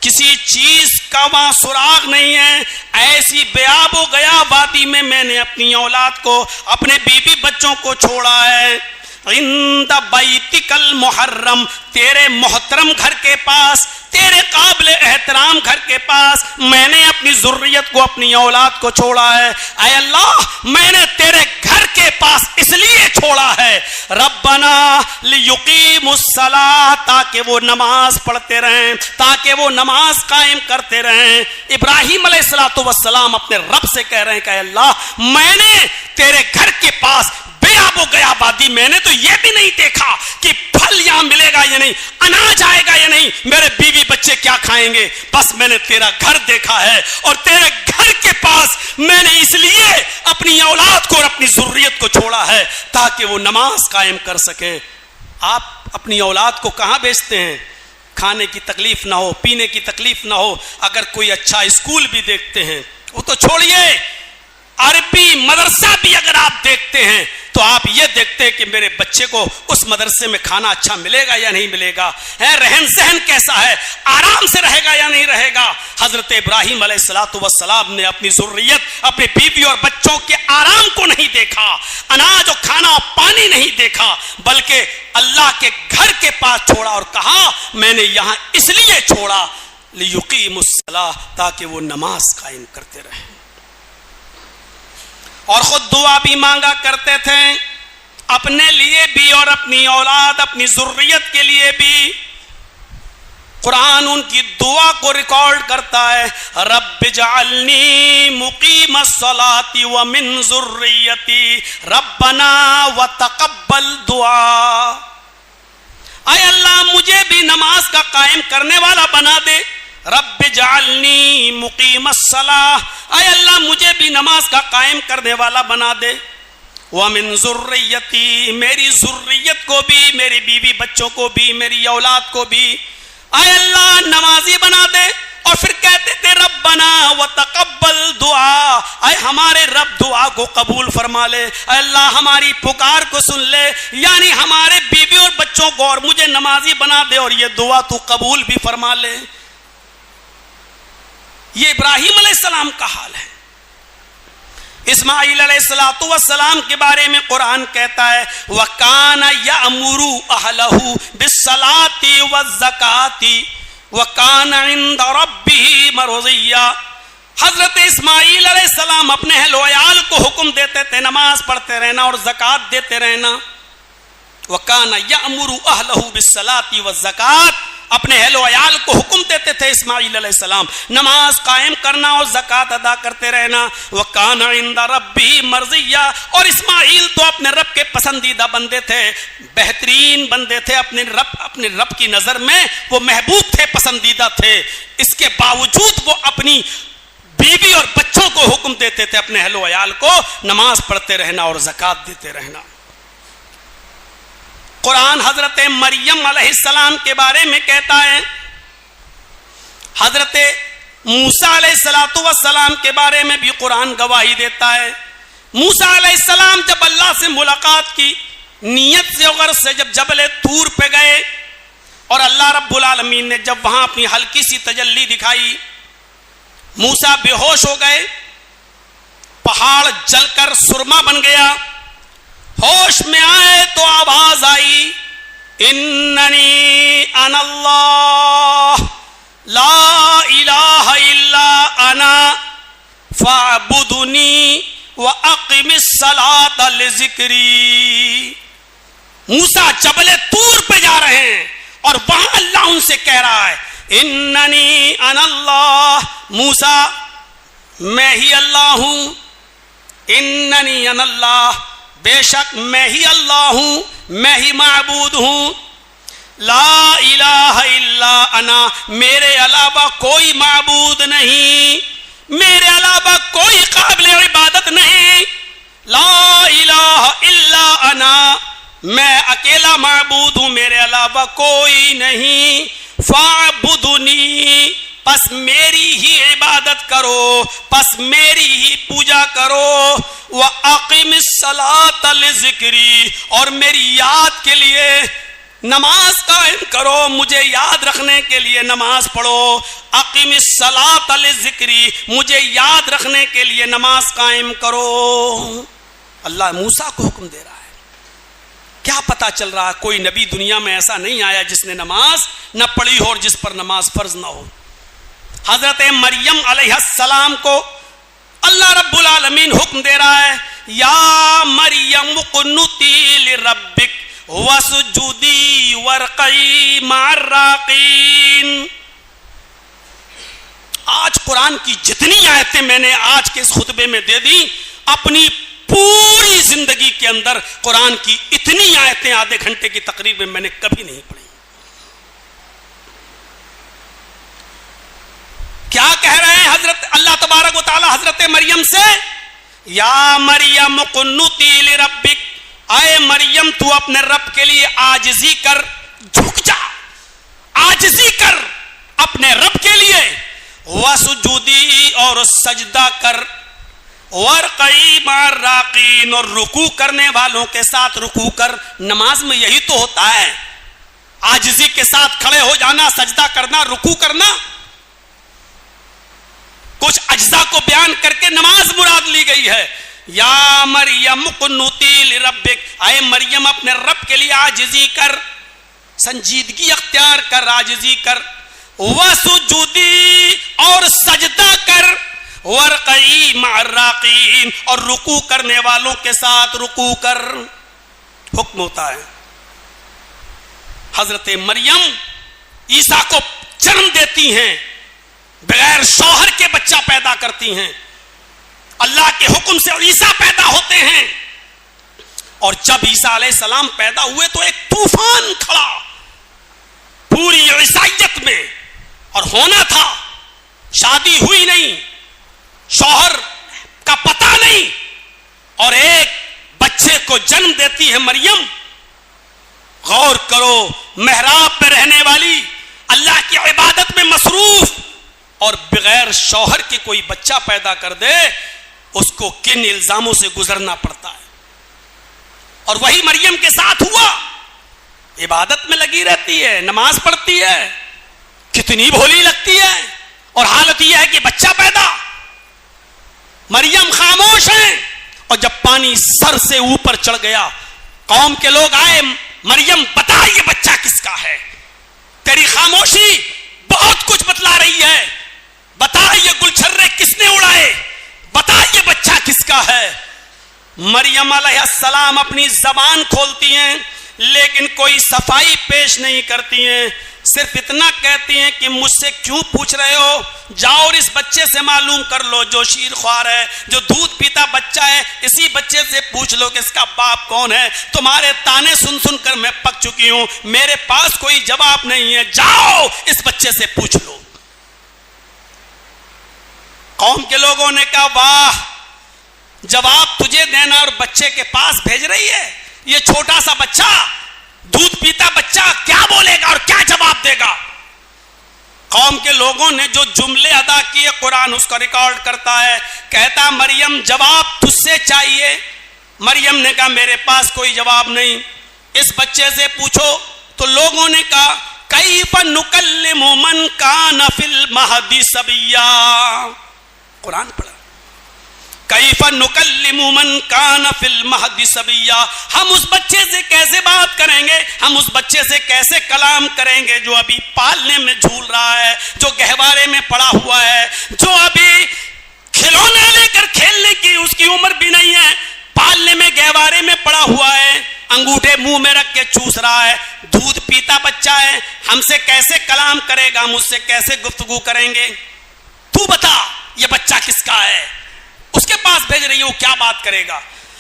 کسی چیز کا وہاں سراغ نہیں ہے، ایسی بے آب و گیاہ وادی میں میں نے اپنی اولاد کو، اپنے بیوی بچوں کو چھوڑا ہے۔ عند بیتک المحرم، تیرے محترم گھر کے پاس، تیرے قابل احترام گھر کے پاس میں نے اپنی ذریت کو، اپنی اولاد کو چھوڑا ہے۔ اے اللہ، میں نے تیرے گھر کے پاس اس لیے چھوڑا ہے، ربنا لیقیموا الصلاۃ، تاکہ وہ نماز پڑھتے رہیں، تاکہ وہ نماز قائم کرتے رہیں۔ ابراہیم علیہ السلام اپنے رب سے کہہ رہے ہیں کہ اے اللہ، میں نے تیرے گھر کے پاس بے آب و گیا وادی، میں نے تو یہ بھی نہیں دیکھا کہ پھل یہاں ملے گا یا نہیں، اناج آئے گا یا نہیں، میرے بیوی بچے کیا کھائیں گے، بس میں نے تیرا گھر دیکھا ہے، اور تیرے گھر کے پاس میں نے اس لیے اپنی اولاد کو اور اپنی ذریت کو چھوڑا ہے تاکہ وہ نماز قائم کر سکے۔ آپ اپنی اولاد کو کہاں بیچتے ہیں؟ کھانے کی تکلیف نہ ہو، پینے کی تکلیف نہ ہو، اگر کوئی اچھا اسکول بھی دیکھتے ہیں، وہ تو چھوڑیے، عربی مدرسہ بھی اگر آپ دیکھتے ہیں تو آپ یہ دیکھتے ہیں کہ میرے بچے کو اس مدرسے میں کھانا اچھا ملے گا یا نہیں ملے گا، رہن سہن کیسا ہے، آرام سے رہے گا یا نہیں رہے گا۔ حضرت ابراہیم علیہ السلام نے اپنی ذریت، اپنی بیوی اور بچوں کے آرام کو نہیں دیکھا، اناج اور کھانا اور پانی نہیں دیکھا، بلکہ اللہ کے گھر کے پاس چھوڑا اور کہا میں نے یہاں اس لیے چھوڑا لیقیموا الصلاۃ، تاکہ وہ نماز قائم کرتے رہیں۔ اور خود دعا بھی مانگا کرتے تھے، اپنے لیے بھی اور اپنی اولاد، اپنی ذریت کے لیے بھی۔ قرآن ان کی دعا کو ریکارڈ کرتا ہے، رب اجعلنی مقیم الصلاۃ ومن ذریتی ربنا وتقبل دعا۔ اے اللہ، مجھے بھی نماز کا قائم کرنے والا بنا دے، رب اجعلنی مقیم الصلاۃ، اے اللہ مجھے بھی نماز کا قائم کرنے والا بنا دے، وَمِن ذُرِّيَّتِي، میری ذریت کو بھی، میری بیوی بچوں کو بھی، میری اولاد کو بھی اے اللہ نمازی بنا دے. اور پھر کہتے تھے ربنا وتقبل دعا، اے ہمارے رب دعا کو قبول فرما لے، اے اللہ ہماری پکار کو سن لے، یعنی ہمارے بیوی اور بچوں کو اور مجھے نمازی بنا دے اور یہ دعا تو قبول بھی فرما لے. یہ ابراہیم علیہ السلام کا حال ہے. اسماعیل علیہ السلام کے بارے میں قرآن کہتا ہے وَكَانَ يَأْمُرُ أَهْلَهُ بِالصَّلَاةِ وَالزَّكَاةِ وَكَانَ عِندَ رَبِّهِ مَرْضِيًّا. حضرت اسماعیل علیہ السلام اپنے اہل و عیال کو حکم دیتے تھے نماز پڑھتے رہنا اور زکوٰۃ دیتے رہنا. وَكَانَ يَأْمُرُ أَهْلَهُ بِالصَّلَاةِ وَالزَّكَاةِ، اپنے اہل و عیال کو حکم دیتے تھے اسماعیل علیہ السلام نماز قائم کرنا اور زکوٰۃ ادا کرتے رہنا. وَكَانَ عِندَ رَبِّهِ مَرْضِيًّا، اور اسماعیل تو اپنے رب کے پسندیدہ بندے تھے، بہترین بندے تھے، اپنے رب کی نظر میں وہ محبوب تھے، پسندیدہ تھے. اس کے باوجود وہ اپنی بیوی اور بچوں کو حکم دیتے تھے اپنے اہل و عیال کو نماز پڑھتے رہنا اور زکوٰۃ دیتے رہنا. قرآن حضرت مریم علیہ السلام کے بارے میں کہتا ہے، حضرت موسیٰ علیہ السلام کے بارے میں بھی قرآن گواہی دیتا ہے. موسیٰ علیہ السلام جب اللہ سے ملاقات کی نیت سے اور غرض سے جب جبل طور پہ گئے اور اللہ رب العالمین نے جب وہاں اپنی ہلکی سی تجلی دکھائی، موسیٰ بے ہوش ہو گئے، پہاڑ جل کر سرما بن گیا. ہوش میں آئے تو آواز آئی اننی انا اللہ لا الہ الا انا فاعبدنی واقم الصلاۃ لذکری. موسیٰ جبل طور پہ جا رہے ہیں اور وہاں اللہ ان سے کہہ رہا ہے اننی انا اللہ، موسیٰ میں ہی اللہ ہوں، اننی انا اللہ، بے شک میں ہی اللہ ہوں، میں ہی معبود ہوں. لا الہ الا انا، میرے علاوہ کوئی معبود نہیں، میرے علاوہ کوئی قابل عبادت نہیں. لا الہ الا انا، میں اکیلا معبود ہوں، میرے علاوہ کوئی نہیں. فاعبدنی، پس میری ہی عبادت کرو، پس میری ہی پوجا کرو. وَأَقِمِ الصَّلَاةَ لِذِكْرِي، اور میری یاد کے لیے نماز قائم کرو، مجھے یاد رکھنے کے لیے نماز پڑھو. اقم الصلاۃ للذکری، مجھے یاد رکھنے کے لیے نماز قائم کرو. اللہ موسیٰ کو حکم دے رہا ہے. کیا پتا چل رہا ہے کوئی نبی دنیا میں ایسا نہیں آیا جس نے نماز نہ پڑھی ہو اور جس پر نماز فرض نہ ہو. حضرت مریم علیہ السلام کو اللہ رب العالمین حکم دے رہا ہے یا مریم قنتی لربک وسجودی ورقعی مع الراقین. آج قرآن کی جتنی آیتیں میں نے آج کے اس خطبے میں دے دی، اپنی پوری زندگی کے اندر قرآن کی اتنی آیتیں آدھے گھنٹے کی تقریر میں نے کبھی نہیں پڑھی. کیا کہہ رہے ہیں حضرت اللہ تبارک و تعالی حضرت مریم سے؟ یا مریم قنتی لربک، اے مریم تو اپنے رب کے لیے عاجزی کر، جھک جا، عاجزی کر اپنے رب کے لیے. وسجودی، اور سجدہ کر. ورقعی مع الراقین، اور رکوع کرنے والوں کے ساتھ رکوع کر. نماز میں یہی تو ہوتا ہے، عاجزی کے ساتھ کھڑے ہو جانا، سجدہ کرنا، رکوع کرنا. کچھ اجزاء کو بیان کر کے نماز مراد لی گئی ہے. یا مریم قنوتی لربک، اے مریم اپنے رب کے لیے عاجزی کر، سنجیدگی اختیار کر، عاجزی کر. وسجودی، اور سجدہ کر. ورقعی مع الراقین، اور رکوع کرنے والوں کے ساتھ رکوع کر. حکم ہوتا ہے. حضرت مریم عیسیٰ کو جنم دیتی ہیں، بغیر شوہر کے بچہ پیدا کرتی ہیں. اللہ کے حکم سے عیسیٰ پیدا ہوتے ہیں. اور جب عیسیٰ علیہ السلام پیدا ہوئے تو ایک طوفان کھڑا پوری عیسائیت میں، اور ہونا تھا. شادی ہوئی نہیں، شوہر کا پتہ نہیں، اور ایک بچے کو جنم دیتی ہے مریم. غور کرو, محراب میں رہنے والی, اللہ کی عبادت میں مصروف, اور بغیر شوہر کے کوئی بچہ پیدا کر دے, اس کو کن الزاموں سے گزرنا پڑتا ہے. اور وہی مریم کے ساتھ ہوا. عبادت میں لگی رہتی ہے, نماز پڑھتی ہے, کتنی بھولی لگتی ہے, اور حالت یہ ہے کہ بچہ پیدا. مریم خاموش ہیں, اور جب پانی سر سے اوپر چڑھ گیا, قوم کے لوگ آئے, مریم بتا یہ بچہ کس کا ہے, تیری خاموشی بہت کچھ بتلا رہی ہے, بتا یہ گلچھرے کس نے اڑائے, بتا یہ بچہ کس کا ہے. مریم علیہ السلام اپنی زبان کھولتی ہیں, لیکن کوئی صفائی پیش نہیں کرتی ہیں, صرف اتنا کہتی ہیں کہ مجھ سے کیوں پوچھ رہے ہو, جاؤ اور اس بچے سے معلوم کر لو جو شیر خوار ہے, جو دودھ پیتا بچہ ہے, اسی بچے سے پوچھ لو کہ اس کا باپ کون ہے. تمہارے تانے سن سن کر میں پک چکی ہوں, میرے پاس کوئی جواب نہیں ہے, جاؤ اس بچے سے پوچھ لو. قوم کے لوگوں نے کہا واہ, جواب تجھے دینا اور بچے کے پاس بھیج رہی ہے, یہ چھوٹا سا بچہ, دودھ پیتا بچہ کیا بولے گا اور کیا جواب دے گا. قوم کے لوگوں نے جو جملے ادا کیے قرآن اس کا ریکارڈ کرتا ہے, کہتا مریم جواب تجھ سے چاہیے. مریم نے کہا میرے پاس کوئی جواب نہیں, اس بچے سے پوچھو. تو لوگوں نے کہا کیف نکلم من کان فی المہد صبیا, قرآن پڑھا, کیف نکلم من کان فی المہد صبیا, ہم اس بچے سے کیسے بات کریں گے, ہم اس بچے سے کیسے کلام کریں گے جو ابھی پالنے میں جھول رہا ہے, جو گہوارے میں پڑا ہوا ہے, جو ابھی کھلونے لے کر کھیلنے کی اس کی عمر بھی نہیں ہے, پالنے میں گہوارے میں پڑا ہوا ہے, انگوٹھے منہ میں رکھ کے چوس رہا ہے, دودھ پیتا بچہ ہے, ہم سے کیسے کلام کرے گا, ہم اس سے کیسے گفتگو کریں گے. تو بتا یہ بچہ کس کا ہے, اس کے پاس بھیج رہی ہے, وہ کیا بات کرے گا.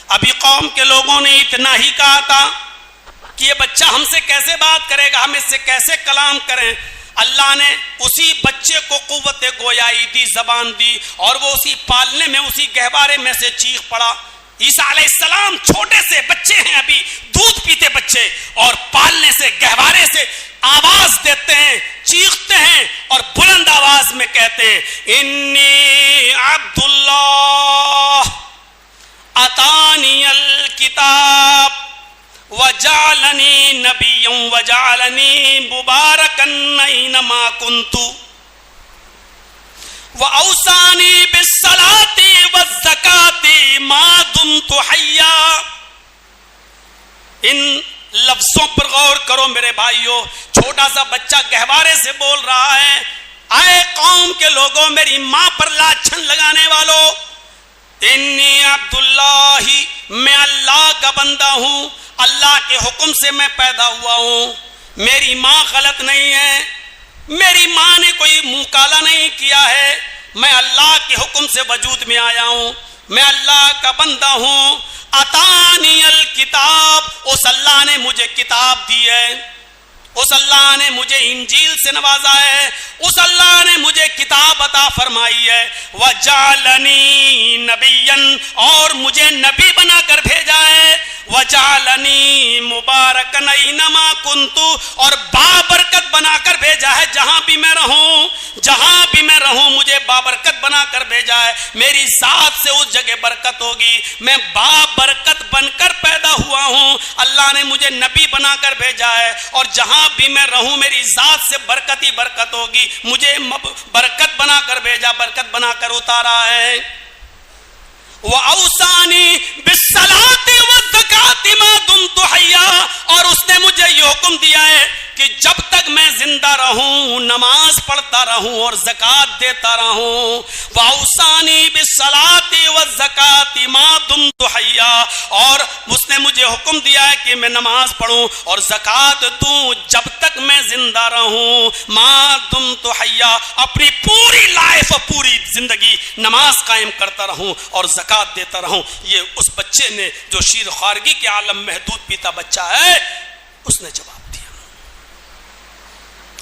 ابھی قوم کے لوگوں نے اتنا ہی کہا تھا کہ یہ بچہ ہم سے کیسے بات کرے گا, ہم اس سے کیسے کلام کریں. اللہ نے اسی بچے کو قوت گویائی دی, زبان دی, اور وہ اسی پالنے میں اسی گہوارے میں سے چیخ پڑا. عیسیٰ علیہ السلام چھوٹے سے بچے ہیں, ابھی دودھ پیتے بچے, اور پالنے سے گہوارے سے آواز دیتے ہیں, چیختے ہیں, اور بلند آواز میں کہتے ہیں انی عبداللہ اتانی الکتاب وجعلنی نبیا وجعلنی مبارکا اینما کنت وَأَوْصَانِي بِالصَّلَاةِ وَالزَّكَاةِ مَا دُمْتُ حَيًّا. ان لفظوں پر غور کرو میرے بھائیو, چھوٹا سا بچہ گہوارے سے بول رہا ہے, اے قوم کے لوگوں, میری ماں پر لاچھن لگانے والو, انی عبداللہ, میں اللہ کا بندہ ہوں, اللہ کے حکم سے میں پیدا ہوا ہوں, میری ماں غلط نہیں ہے, میری ماں نے کوئی منہ کالا نہیں کیا ہے, میں اللہ کے حکم سے وجود میں آیا ہوں, میں اللہ کا بندہ ہوں. اتانی الکتاب, اس اللہ نے مجھے کتاب دی ہے, اس اللہ نے مجھے انجیل سے نوازا ہے, اس اللہ نے مجھے کتاب عطا فرمائی ہے. وجعلنی نبیا, اور مجھے نبی بنا کر بھیجا ہے. وجعلنی مبارکا اینما کنت, اور بابرکت بنا کر بھیجا ہے, جہاں بھی میں رہوں, جہاں بھی میں رہوں مجھے بابرکت بنا کر بھیجا ہے. میری ذات سے اس جگہ برکت ہوگی, میں بابرکت بن کر پیدا ہوا ہوں. اللہ نے مجھے نبی بنا کر بھیجا ہے, اور جہاں بھی میں رہوں میری ذات سے برکت ہی برکت ہوگی. مجھے برکت بنا کر بھیجا, برکت بنا کر اتارا ہے. وَأَوْصَانِي بِالصَّلَاةِ وَالزَّكَاةِ مَا دُمْتُ حَيًّا, اور اس نے مجھے یہ حکم دیا ہے کہ جب تک میں زندہ رہوں نماز پڑھتا رہوں اور زکوٰۃ دیتا رہوں. وَأَوْصَانِي بِالصَّلَاةِ وَالزَّكَاةِ مَا دُمْتُ حَيًّا, اور اس نے مجھے حکم دیا ہے کہ میں نماز پڑھوں اور زکوٰۃ دوں جب تک میں زندہ رہوں. مَا دُمْتُ حَيًّا, اپنی پوری لائف, پوری زندگی نماز قائم کرتا رہوں اور زکوٰۃ دیتا رہوں. یہ اس بچے نے جو شیر خوارگی کے عالم میں دودھ پیتا بچہ ہے, اس نے جواب دیا,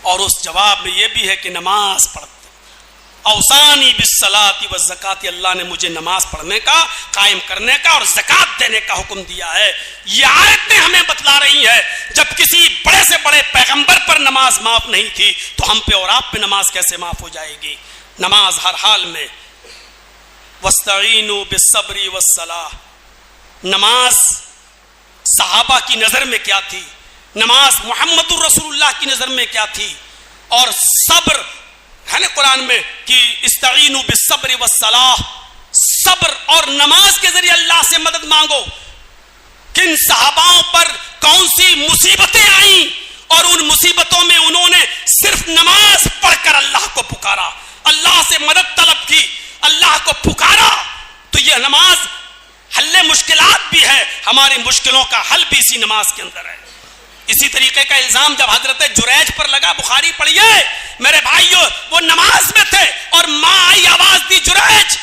اور اس جواب میں یہ بھی ہے کہ نماز پڑھتا. اوصانی بالصلاۃ والزکات، اللہ نے مجھے نماز پڑھنے کا، قائم کرنے کا اور زکات دینے کا حکم دیا ہے۔ یہ آیتیں ہمیں بتلا رہی ہے جب کسی بڑے سے بڑے پیغمبر پر نماز معاف نہیں تھی تو ہم پہ اور آپ پہ نماز کیسے معاف ہو جائے گی؟ نماز ہر حال میں، واستعینوا بالصبر والصلاۃ، نماز صحابہ کی نظر میں کیا تھی، نماز محمد الرسول اللہ کی نظر میں کیا تھی، اور صبر ہے نا قرآن میں کہ استعینوا بالصبر والصلاۃ، صبر اور نماز کے ذریعے اللہ سے مدد مانگو۔ کن صحاباؤں پر کون سی مصیبتیں آئیں اور ان مصیبتوں میں انہوں نے صرف نماز پڑھ کر اللہ کو پکارا، اللہ سے مدد طلب کی، اللہ کو پکارا۔ تو یہ نماز حل مشکلات بھی ہے، ہماری مشکلوں کا حل بھی اسی نماز کے اندر ہے۔ اسی طریقے کا الزام جب حضرت جریج پر لگا، بخاری پڑھیے میرے بھائیو، وہ نماز میں تھے اور ماں آئی آواز دی جریج،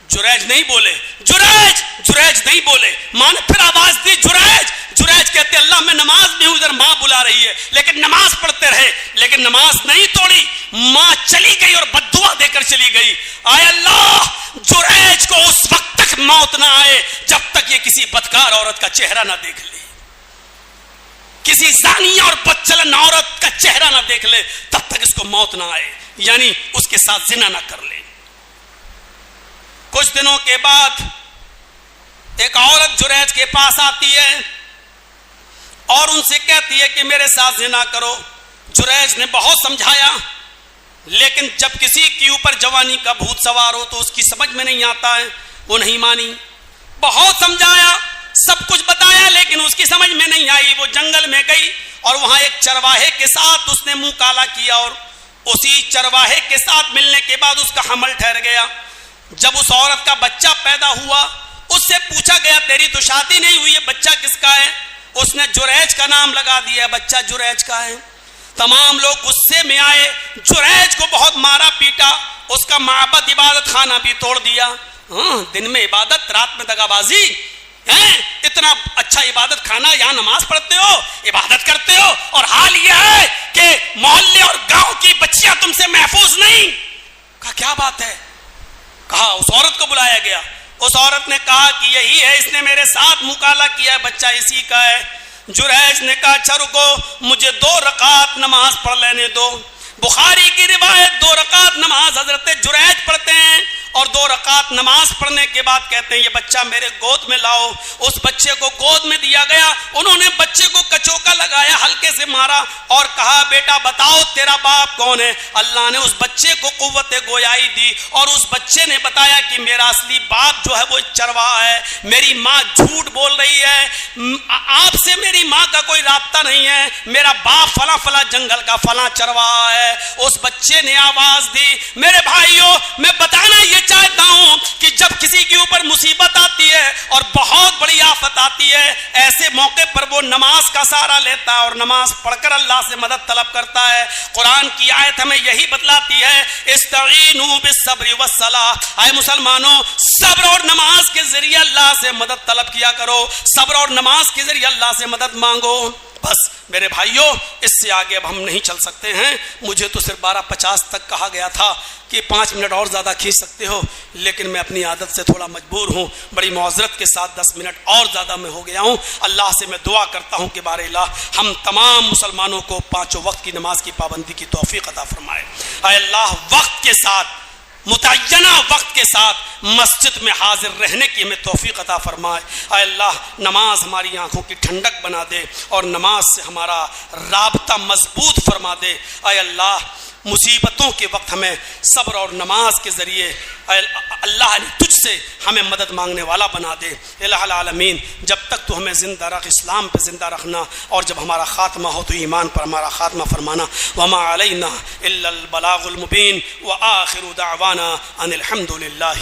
جریج نہیں بولے، جریج جریج نہیں بولے، ماں نے پھر آواز دی جریج، جریج کہتے اللہ میں نماز میں ہوں، ادھر ماں بلا رہی ہے، لیکن نماز پڑھتے رہے، لیکن نماز نہیں توڑی، ماں چلی گئی اور بددعا دے کر چلی گئی۔ آئے اللہ جریج کو اس وقت تک موت نہ آئے جب تک یہ کسی بدکار عورت کا چہرہ نہ دیکھ لے، کسی زانیہ اور بدچلن عورت کا چہرہ نہ دیکھ لے، تب تک اس کو موت نہ آئے، یعنی اس کے ساتھ زنا نہ کر لے۔ کچھ دنوں کے بعد ایک عورت جریج کے پاس آتی ہے اور ان سے کہتی ہے کہ میرے ساتھ زنا کرو۔ جریج نے بہت سمجھایا، لیکن جب کسی کے اوپر جوانی کا بھوت سوار ہو تو اس کی سمجھ میں نہیں آتا ہے، وہ نہیں مانی۔ بہت سمجھایا، سب کچھ بتایا، لیکن اس کی سمجھ میں نہیں آئی۔ وہ جنگل میں گئی اور وہاں ایک چرواہے کے ساتھ اس نے منہ کالا کیا، اور اسی چرواہے کے ساتھ ملنے کے بعد اس کا حمل ٹھہر گیا۔ جب اس عورت کا بچہ پیدا ہوا، اس سے پوچھا گیا تیری تو شادی نہیں ہوئی ہے، بچہ کس کا ہے؟ اس نے جریج کا نام لگا دیا، بچہ جریج کا ہے۔ تمام لوگ غصے میں آئے، جریج کو بہت مارا پیٹا، اس کا معبد عبادت خانہ بھی توڑ دیا۔ دن میں عبادت، رات میں دغا بازی، اتنا اچھا عبادت خانہ، یہاں نماز پڑھتے ہو، عبادت کرتے ہو، اور حال یہ ہے کہ محلے اور گاؤں کی بچیاں تم سے محفوظ نہیں۔ کہا کیا بات ہے؟ کہا اس عورت کو بلایا گیا، اس عورت نے کہا کہ یہی ہے، اس نے میرے ساتھ مکالہ کیا ہے، بچہ اسی کا ہے۔ جریج نے کہا اچھا رکو، مجھے 2 رکعت نماز پڑھ لینے دو۔ بخاری کی روایت 2 رکعت نماز حضرت جریج پڑھتے ہیں، اور 2 رکعت نماز پڑھنے کے بعد کہتے ہیں یہ بچہ میرے گود میں لاؤ۔ اس بچے کو گود میں دیا گیا، انہوں نے بچے کو کچوکا لگایا، ہلکے سے مارا اور کہا بیٹا بتاؤ تیرا باپ کون ہے؟ اللہ نے اس بچے کو قوت گویائی دی اور اس بچے نے بتایا کہ میرا اصلی باپ جو ہے وہ چرواہا ہے، میری ماں جھوٹ بول رہی ہے، آپ سے میری ماں کا کوئی رابطہ نہیں ہے، میرا باپ فلاں فلاں جنگل کا فلاں چرواہا ہے۔ اس بچے نے آواز دی۔ میرے بھائیوں، میں بتانا یہ چاہتا ہوں کہ جب کسی کے اوپر مصیبت آتی ہے اور بہت بڑی آفت آتی ہے، ایسے موقع پر وہ نماز کا سہارا لیتا ہے اور نماز پڑھ کر اللہ سے مدد طلب کرتا ہے۔ قرآن کی آیت ہمیں یہی بتلاتی ہے، استعینوا بالصبر والصلاۃ۔ اے مسلمانوں، صبر اور نماز کے ذریعے اللہ سے مدد طلب کیا کرو، صبر اور نماز کے ذریعے اللہ سے مدد مانگو۔ بس میرے بھائیوں، اس سے آگے اب ہم نہیں چل سکتے ہیں۔ مجھے تو صرف 12:50 تک کہا گیا تھا کہ 5 منٹ اور زیادہ کھینچ سکتے ہو، لیکن میں اپنی عادت سے تھوڑا مجبور ہوں، بڑی معذرت کے ساتھ 10 منٹ اور زیادہ میں ہو گیا ہوں۔ اللہ سے میں دعا کرتا ہوں کہ بار الہ ہم تمام مسلمانوں کو 5 وقت کی نماز کی پابندی کی توفیق عطا فرمائے۔ اے اللہ، وقت کے ساتھ، متعینہ وقت کے ساتھ مسجد میں حاضر رہنے کی ہمیں توفیق عطا فرمائے۔ اے اللہ، نماز ہماری آنکھوں کی ٹھنڈک بنا دے اور نماز سے ہمارا رابطہ مضبوط فرما دے۔ اے اللہ، مصیبتوں کے وقت ہمیں صبر اور نماز کے ذریعے اللہ نے تجھ سے ہمیں مدد مانگنے والا بنا دے۔ الہ العالمین، جب تک تو ہمیں زندہ رکھ، اسلام پہ زندہ رکھنا، اور جب ہمارا خاتمہ ہو تو ایمان پر ہمارا خاتمہ فرمانا۔ وما علینا الا البلاغ المبین، وآخر دعوانا ان الحمد للہ